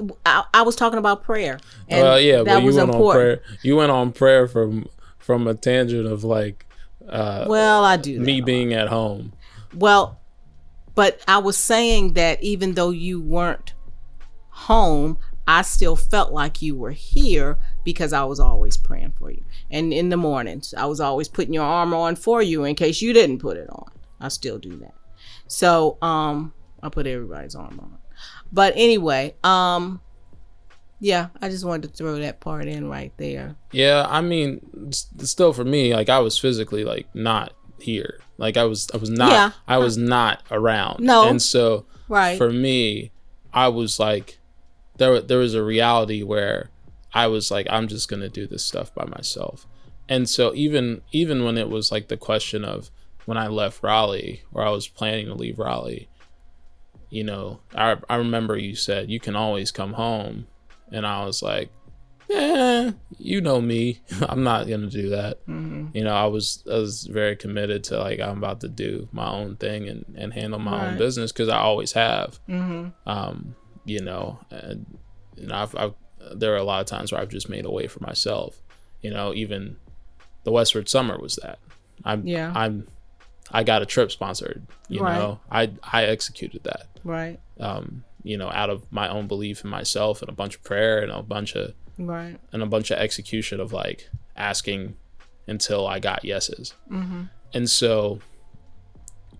talking about prayer. And well, yeah, that but you was went important. on prayer. You went on prayer from a tangent of like, well, I do me being at home. Well, but I was saying that even though you weren't home, I still felt like you were here, because I was always praying for you. And in the mornings, I was always putting your armor on for you in case you didn't put it on. I still do that. So I put everybody's armor on. But anyway, yeah, I just wanted to throw that part in right there. Yeah, I mean, still for me, like I was physically like not here. Like I was not around. No. And so for me, I was like, there was a reality where I was like, I'm just gonna do this stuff by myself. And so even when it was like the question of when I left Raleigh, or I was planning to leave Raleigh, you know, I remember you said you can always come home, and I was like, yeah, you know me, I'm not gonna do that. You know, I was very committed to like, I'm about to do my own thing and handle my own business, because I always have. You know, and I've there are a lot of times where I've just made a way for myself. You know, even the Westward Summer was that. I got a trip sponsored. You know, I executed that. You know, out of my own belief in myself, and a bunch of prayer, and a bunch of execution of like asking until I got yeses. And so,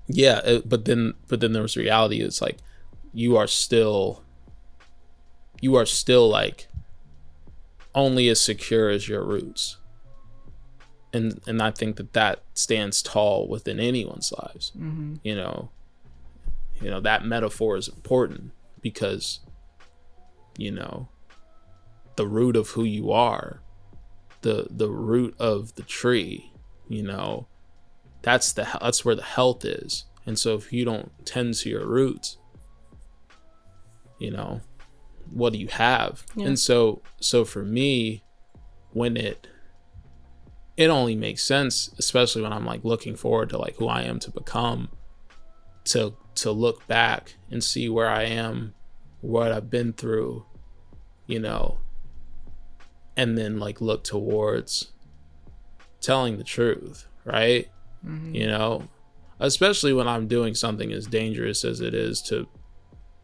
yeah, but then there was reality. It's like you are still like only as secure as your roots. and I think that stands tall within anyone's lives. You know, that metaphor is important because, you know, the root of who you are, the root of the tree, you know, that's where the health is. And so if you don't tend to your roots, you know, what do you have? Yeah. And so for me, when it only makes sense, especially when I'm like looking forward to like who I am to become, to look back and see where I am, what I've been through, you know, and then like look towards telling the truth, right? You know, especially when I'm doing something as dangerous as it is to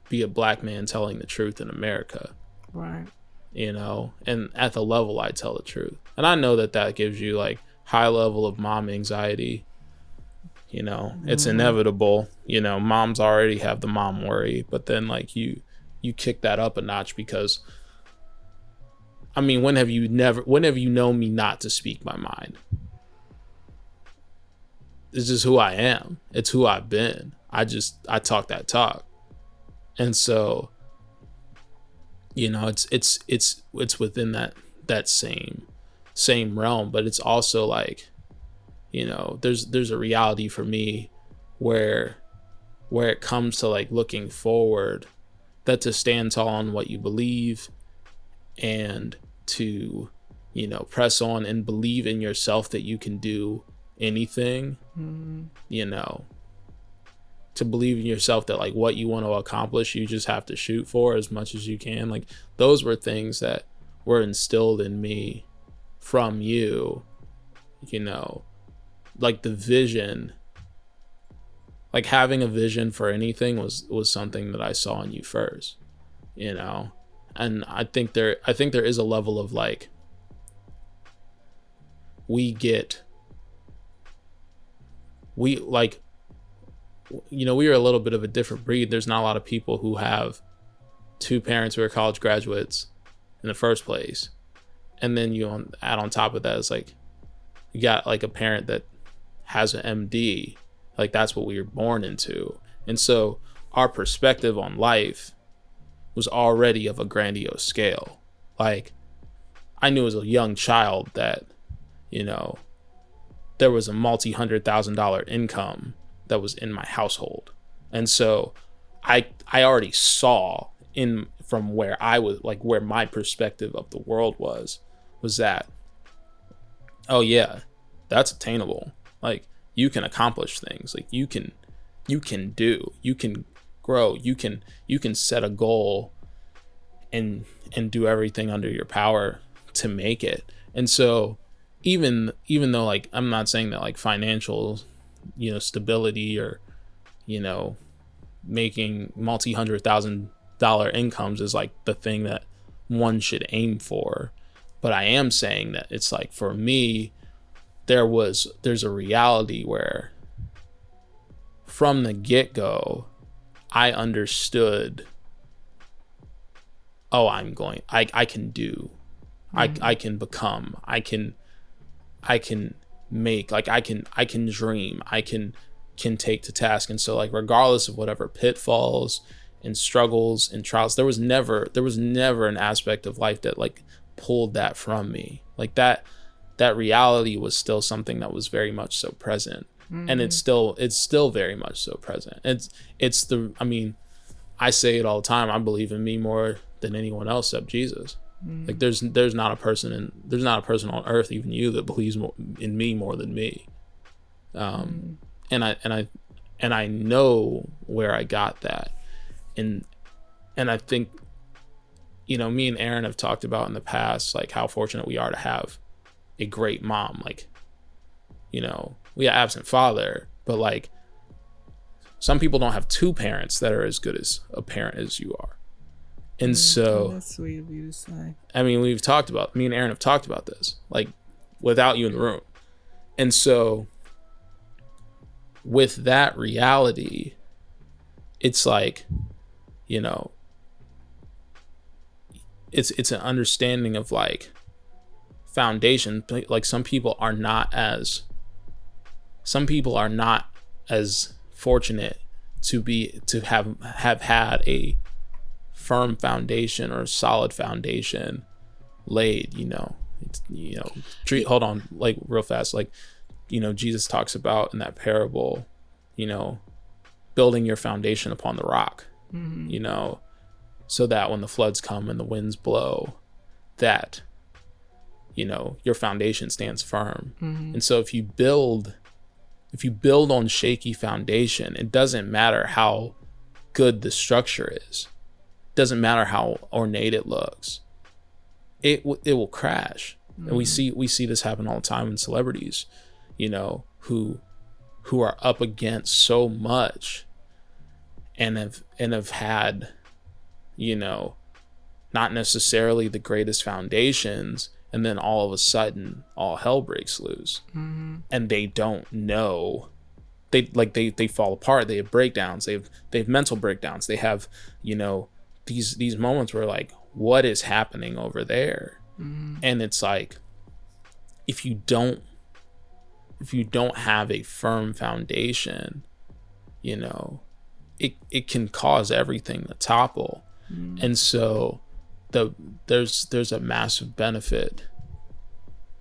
be a black man telling the truth in America. Right. You know, and at the level I tell the truth. And I know that gives you like high level of mom anxiety. You know, it's inevitable. You know, moms already have the mom worry, but then like you kick that up a notch because, I mean, when have you known me not to speak my mind? It's just who I am. It's who I've been. I talk that talk. And so, you know, it's within that same realm, but it's also like, you know, there's a reality for me where it comes to like looking forward, that to stand tall on what you believe and to, you know, press on and believe in yourself that you can do anything, you know, to believe in yourself that like what you want to accomplish, you just have to shoot for as much as you can. Like those were things that were instilled in me from you, you know, like the vision, like having a vision for anything was something that I saw in you first, you know. And I think there is a level of like, we like, you know, we are a little bit of a different breed. There's not a lot of people who have two parents who are college graduates in the first place. And then you add on top of that, it's like, you got like a parent that has an MD. Like that's what we were born into. And so our perspective on life was already of a grandiose scale. Like I knew as a young child that, you know, there was a multi-$100,000 income that was in my household. And so I already saw from where I was, like where my perspective of the world was that, oh yeah, that's attainable. Like you can accomplish things. Like you can grow, you can set a goal and do everything under your power to make it. And so even though like, I'm not saying that like financial, you know, stability or, you know, making multi-$100,000 incomes is like the thing that one should aim for. But I am saying that it's like, for me, there's a reality where from the get-go, I understood, oh, I can do, I can become, I can make, like I can dream, I can take to task. And so like, regardless of whatever pitfalls and struggles and trials, there was never an aspect of life that like pulled that from me. Like that reality was still something that was very much so present. And it's still very much so present. I mean, I say it all the time, I believe in me more than anyone else except Jesus. Like there's not a person on earth, even you, that believes in me more than me. And I know where I got that. And I think, you know, me and Aaron have talked about in the past, like how fortunate we are to have a great mom. Like, you know, we have absent father, but like some people don't have two parents that are as good as a parent as you are. And so that's sweet of you to say. I mean, me and Aaron have talked about this, like without you in the room. And so with that reality, it's like, you know, it's an understanding of like, foundation. Like some people are not as fortunate to have had a firm foundation or solid foundation laid. Hold on, like real fast, like Jesus talks about in that parable, building your foundation upon the rock, so that when the floods come and the winds blow, that your foundation stands firm. And so if you build on shaky foundation, it doesn't matter how good the structure is, it doesn't matter how ornate it looks, it will crash. And we see this happen all the time in celebrities, who are up against so much and have had, not necessarily the greatest foundations, and then all of a sudden all hell breaks loose. And they don't know, they fall apart, they have breakdowns, they have mental breakdowns, they have these moments where like, what is happening over there? And it's like, if you don't have a firm foundation, it can cause everything to topple. And so there's a massive benefit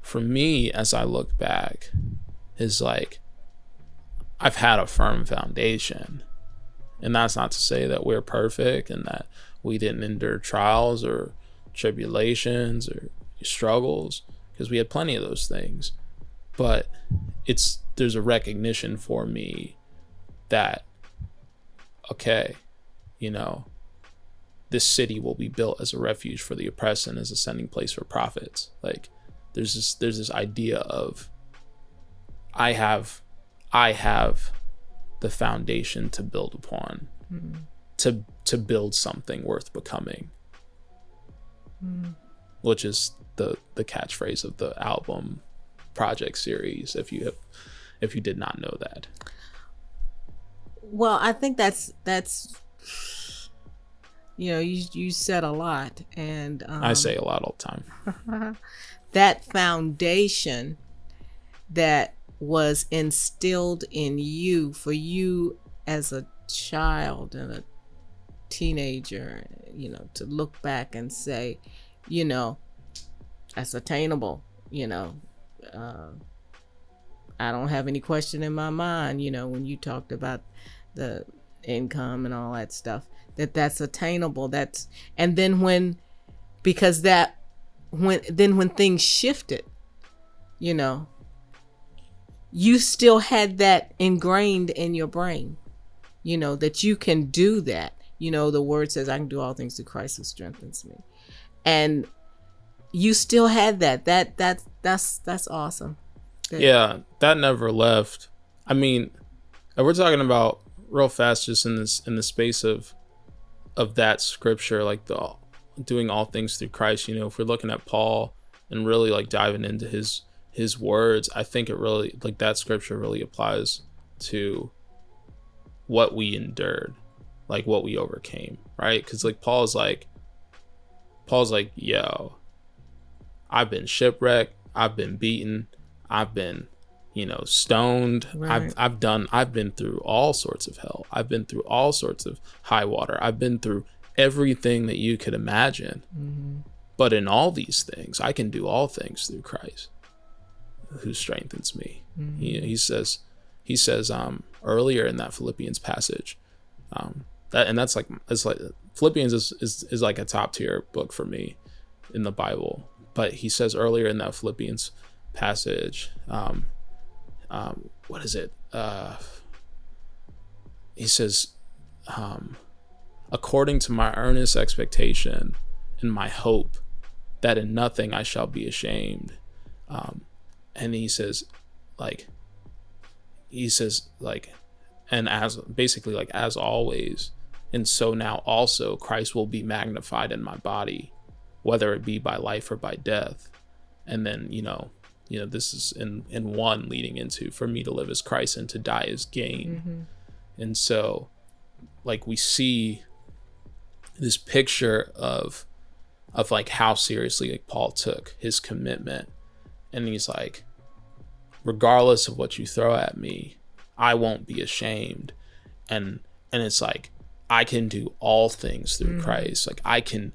for me as I look back, is like, I've had a firm foundation. And that's not to say that we're perfect and that we didn't endure trials or tribulations or struggles, because we had plenty of those things. But there's a recognition for me that, okay, this city will be built as a refuge for the oppressed and as a sending place for prophets. Like there's this idea of I have the foundation to build upon, to build something worth becoming, which is the catchphrase of the album project series, if you did not know that. Well, I think that's you said a lot, and I say a lot all the time. That foundation that was instilled in you, for you as a child and a teenager, to look back and say, that's attainable. I don't have any question in my mind, when you talked about the income and all that stuff, that's attainable. And then when things shifted, you still had that ingrained in your brain, that you can do that. The word says, I can do all things through Christ who strengthens me. And you still had that. That's awesome. Yeah, that never left. I mean, we're talking about real fast, just in the space of that scripture, like the doing all things through Christ. If we're looking at Paul and really like diving into his words, I think it really, like, that scripture really applies to what we endured, like what we overcame, right? Because like Paul's like, yo, I've been shipwrecked, I've been beaten, I've been stoned, right. I've been through all sorts of hell, I've been through all sorts of high water, I've been through everything that you could imagine. But in all these things, I can do all things through Christ who strengthens me. He says earlier in that Philippians passage, that's like, it's like Philippians is like a top tier book for me in the Bible. But he says earlier in that Philippians passage, what is it? He says, according to my earnest expectation and my hope that in nothing I shall be ashamed. And he says, and as basically like, as always, and so now also Christ will be magnified in my body, whether it be by life or by death. And then, this is in one leading into, for me to live as Christ and to die as gain. And so like we see this picture of like how seriously like Paul took his commitment and he's like, regardless of what you throw at me, I won't be ashamed. And it's like, I can do all things through Christ. Like I can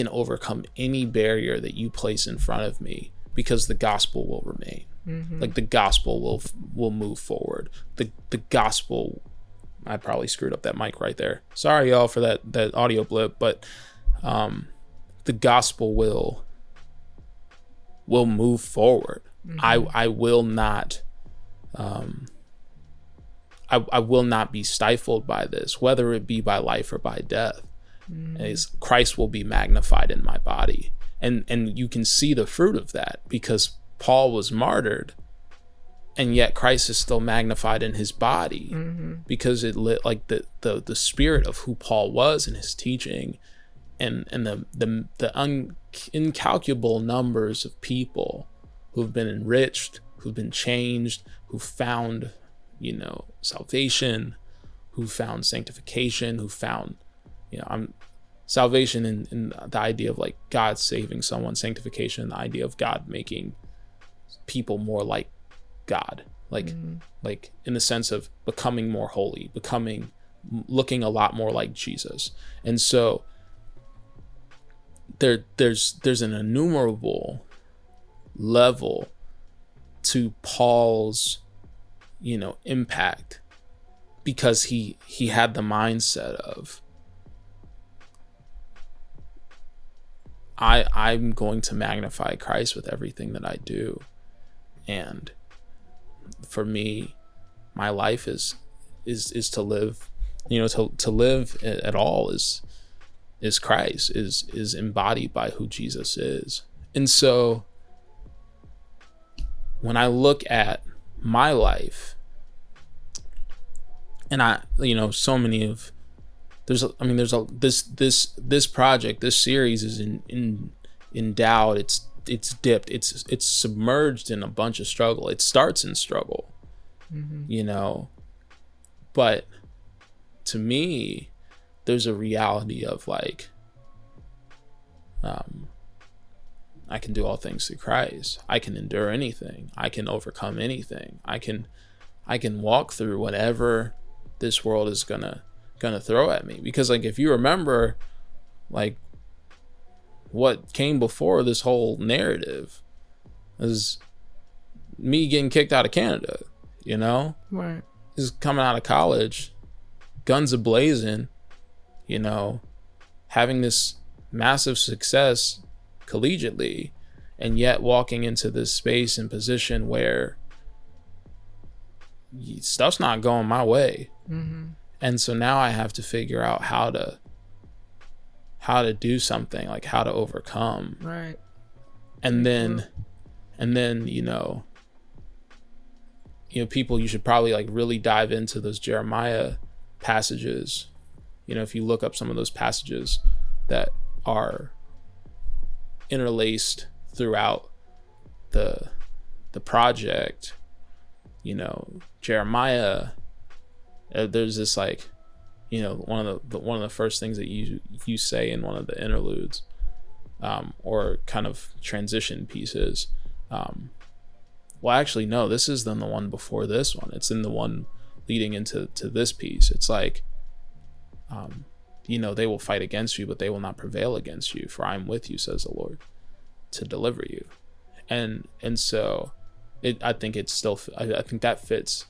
overcome any barrier that you place in front of me, because the gospel will remain. Like the gospel will move forward. The gospel, I probably screwed up that mic right there. Sorry y'all for that audio blip, but the gospel will move forward. I will not I will not be stifled by this, whether it be by life or by death. As Christ will be magnified in my body. And you can see the fruit of that, because Paul was martyred, and yet Christ is still magnified in his body, because it lit like the spirit of who Paul was in his teaching, and the incalculable numbers of people who've been enriched, who've been changed, who found, salvation, who found sanctification, who found, salvation in the idea of like God saving someone, sanctification, the idea of God making people more like God, like in the sense of becoming more holy, looking a lot more like Jesus. And so there's an innumerable level to Paul's impact, because he had the mindset of, I'm going to magnify Christ with everything that I do. And for me, my life is to live, to live at all is Christ, is embodied by who Jesus is. And so when I look at my life, and so many of, this project, this series is endowed, it's dipped, it's submerged in a bunch of struggle. It starts in struggle, but to me, there's a reality of like, I can do all things through Christ. I can endure anything. I can overcome anything. I can walk through whatever this world is gonna throw at me. Because like, if you remember, like, what came before this whole narrative is me getting kicked out of Canada, right? Just coming out of college, guns a-blazing, having this massive success collegiately, and yet walking into this space and position where stuff's not going my way. And so now I have to figure out how to do something, like how to overcome. Right. And then people, you should probably like really dive into those Jeremiah passages. If you look up some of those passages that are interlaced throughout the project, Jeremiah, there's this like, one of the first things that you say in one of the interludes, or kind of transition pieces. Well, actually, no, this is then the one before this one. It's in the one leading into this piece. It's like, they will fight against you, but they will not prevail against you, for I am with you, says the Lord, to deliver you. And so I think that fits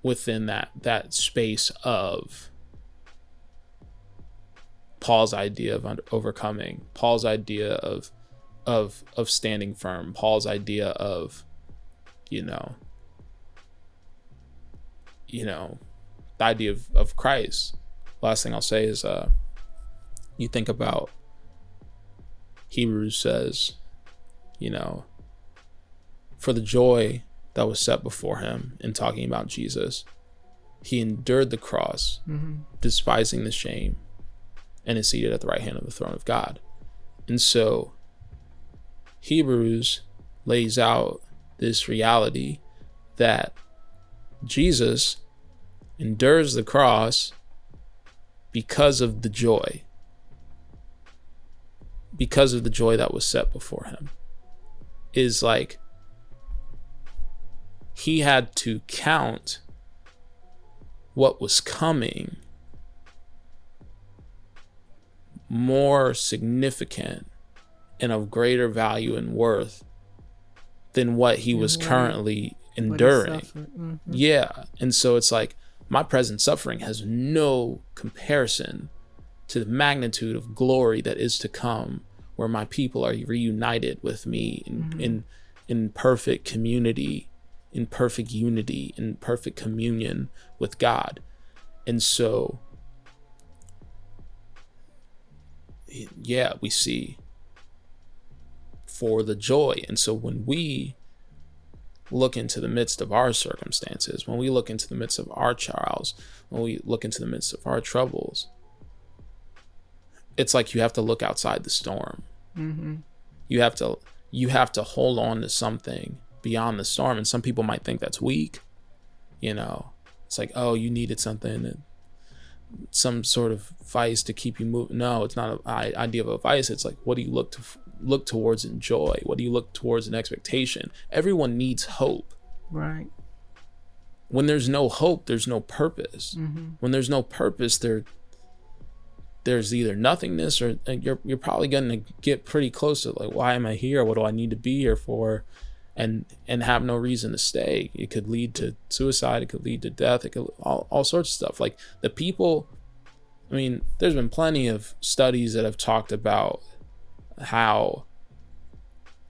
within that space of Paul's idea of overcoming, Paul's idea of standing firm, Paul's idea of the idea of Christ. Last thing I'll say is you think about Hebrews says, for the joy that was set before him, in talking about Jesus, he endured the cross, despising the shame, and is seated at the right hand of the throne of God. And so Hebrews lays out this reality that Jesus endures the cross because of the joy that was set before him. is like he had to count what was coming more significant and of greater value and worth than what he was currently enduring. Mm-hmm. Yeah. And so it's like my present suffering has no comparison to the magnitude of glory that is to come, where my people are reunited with me in perfect community, in perfect unity, in perfect communion with God. And so, yeah, we see for the joy. And so when we look into the midst of our circumstances, when we look into the midst of our trials, when we look into the midst of our troubles, it's like you have to look outside the storm. Mm-hmm. You have to hold on to something beyond the storm. And some people might think that's weak. It's like, oh, you needed something, some sort of vice to keep you moving. No, it's not an idea of a vice. It's like, what do you look towards in joy? What do you look towards in expectation? Everyone needs hope. Right. When there's no hope, there's no purpose. Mm-hmm. When there's no purpose, there's either nothingness, or you're probably going to get pretty close to like, why am I here? What do I need to be here for? And have no reason to stay. It could lead to suicide. It could lead to death. It could all sorts of stuff. Like the people, I mean, there's been plenty of studies that have talked about how,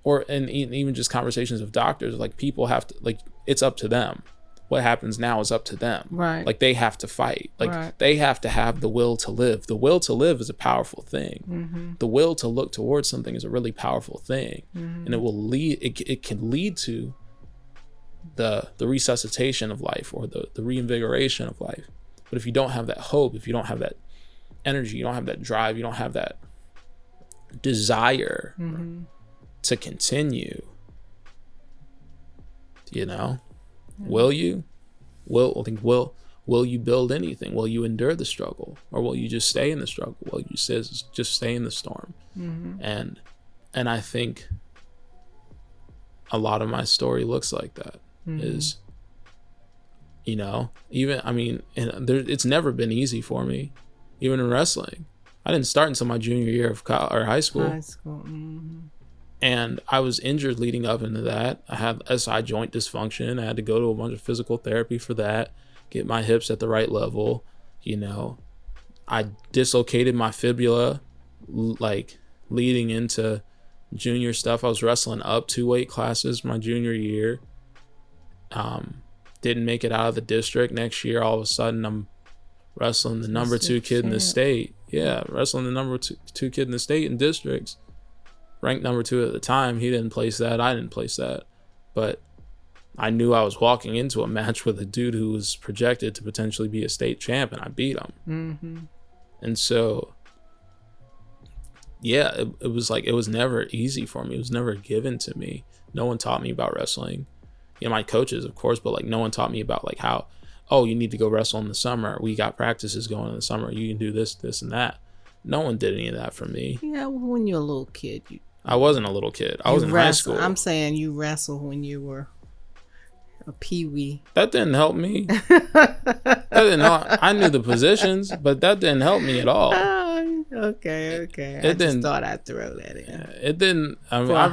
and even just conversations of doctors, like people have to, like, it's up to them. What happens now is up to them. Right. Like they have to fight. Like right. They have to have the will to live. The will to live is a powerful thing. Mm-hmm. The will to look towards something is a really powerful thing. Mm-hmm. And it will lead, it can lead to the resuscitation of life, or the reinvigoration of life. But if you don't have that hope, if you don't have that energy, you don't have that drive, you don't have that desire mm-hmm. to continue, will you? Will you build anything? Will you endure the struggle, or will you just stay in the struggle? Will you just stay in the storm? Mm-hmm. And I think a lot of my story looks like that. Mm-hmm. Is, even, I mean, it's never been easy for me, even in wrestling. I didn't start until my junior year of high school. Mm-hmm. And I was injured leading up into that. I had SI joint dysfunction. I had to go to a bunch of physical therapy for that, get my hips at the right level. I dislocated my fibula, like leading into junior stuff. I was wrestling up 2 weight classes my junior year. Didn't make it out of the district. Next year, all of a sudden, I'm wrestling the number 2 kid in the state. Yeah, wrestling the number 2 kid in the state in districts. Ranked number 2 at the time. He didn't place that. I didn't place that. But I knew I was walking into a match with a dude who was projected to potentially be a state champ, and I beat him. Mm-hmm. And so, yeah, it was like, it was never easy for me. It was never given to me. No one taught me about wrestling. My coaches, of course, but like no one taught me about like how, oh, you need to go wrestle in the summer. We got practices going in the summer. You can do this, and that. No one did any of that for me. Yeah, well, when you're a little kid, I wasn't a little kid. I was in high school. I'm saying you wrestled when you were a peewee. That didn't help me. That didn't help. I knew the positions, but that didn't help me at all. Okay. I just thought I'd throw that in. It didn't. I mean, I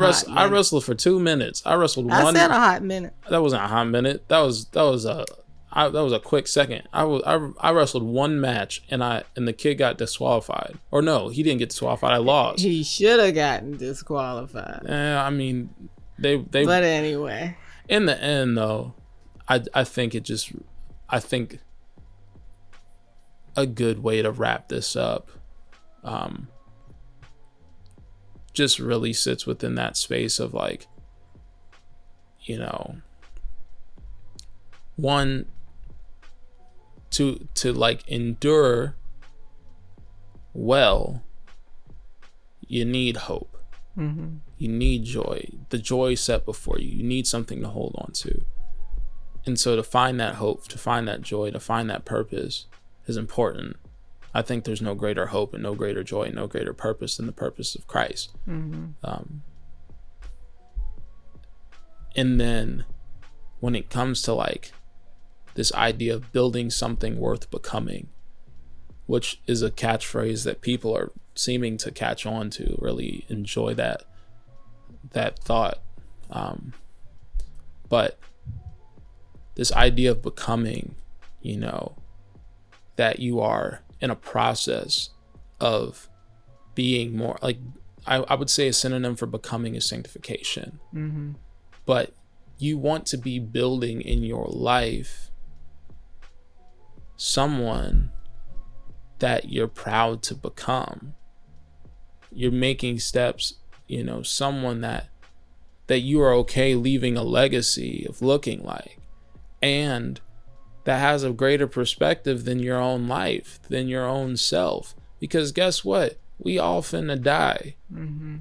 wrestled for 2 minutes. I wrestled one. I said a hot minute. That wasn't a hot minute. That was a quick second. I wrestled one match, and the kid got disqualified. Or no, he didn't get disqualified. I lost. He should have gotten disqualified. I mean, they. But anyway, in the end, though, I think a good way to wrap this up, just really sits within that space of like, one, to like endure well, you need hope. mm-hmm. You need joy. The joy set before you. You need something to hold on to. And so to find that hope, to find that joy, to find that purpose is important. I think there's no greater hope and no greater joy and no greater purpose than the purpose of Christ. Mm-hmm. And then when it comes to like this idea of building something worth becoming, which is a catchphrase that people are seeming to catch on to, really enjoy that thought. But this idea of becoming, you know, that you are in a process of being more like, I would say a synonym for becoming is sanctification. Mm-hmm. But you want to be building in your life someone that you're proud to become. You're making steps, you know, someone that you are okay leaving a legacy of looking like, and that has a greater perspective than your own life, than your own self. Because guess what? We all finna die. Mm-hmm.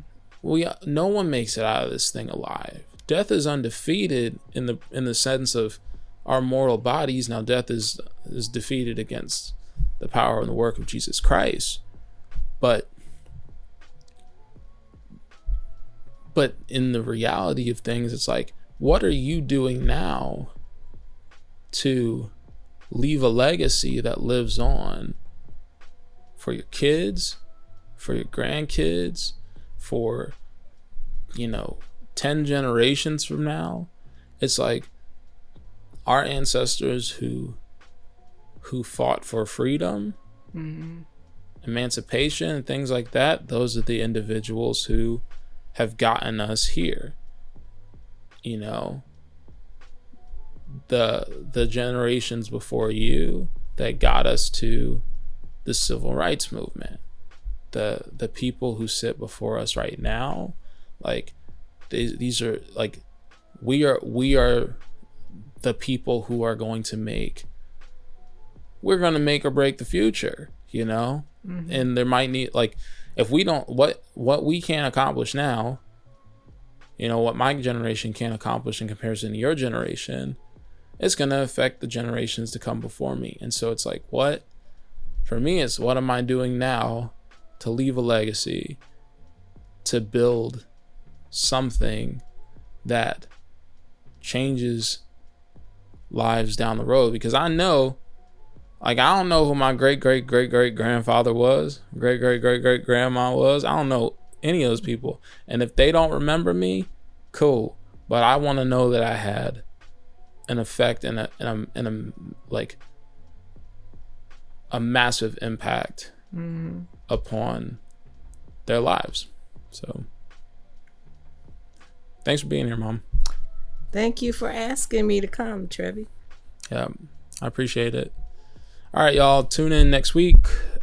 No one makes it out of this thing alive. Death is undefeated in the sense of our mortal bodies. Now death is defeated against the power and the work of Jesus Christ. But in the reality of things, it's like, what are you doing now to leave a legacy that lives on for your kids, for your grandkids, for, you know, 10 generations from now? It's like our ancestors who fought for freedom, Mm-hmm. emancipation, and things like that, those are the individuals who have gotten us here. You know, the generations before you that got us to the civil rights movement, the people who sit before us right now, like these are like, we are the people who are going to make or break the future, you know. Mm-hmm. And there might need, like, if we don't, what we can't accomplish now, you know, what my generation can't accomplish in comparison to your generation, it's going to affect the generations to come before me. And so it's like, for me, it's what am I doing now to leave a legacy, to build something that changes lives down the road? Because I know, like, I don't know who my great-great-great-great-grandfather was, great-great-great-great-grandma was. I don't know any of those people. And if they don't remember me, cool. But I want to know that I had an effect and a like a massive impact Mm-hmm. upon their lives. So thanks for being here, Mom. Thank you for asking me to come, Trevi. Yeah, I appreciate it. All right, y'all, tune in next week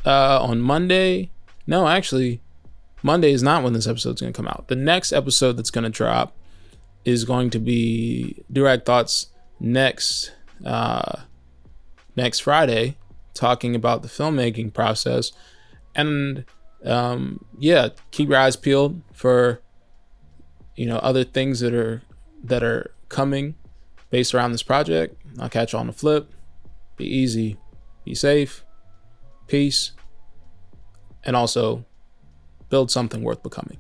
on Monday. No, actually, Monday is not when this episode's going to come out. The next episode that's going to drop is going to be Durag Thoughts next Friday, talking about the filmmaking process. And yeah, keep your eyes peeled for, you know, other things that are coming based around this project. I'll catch you on the flip. Be easy. Be safe, peace, and also build something worth becoming.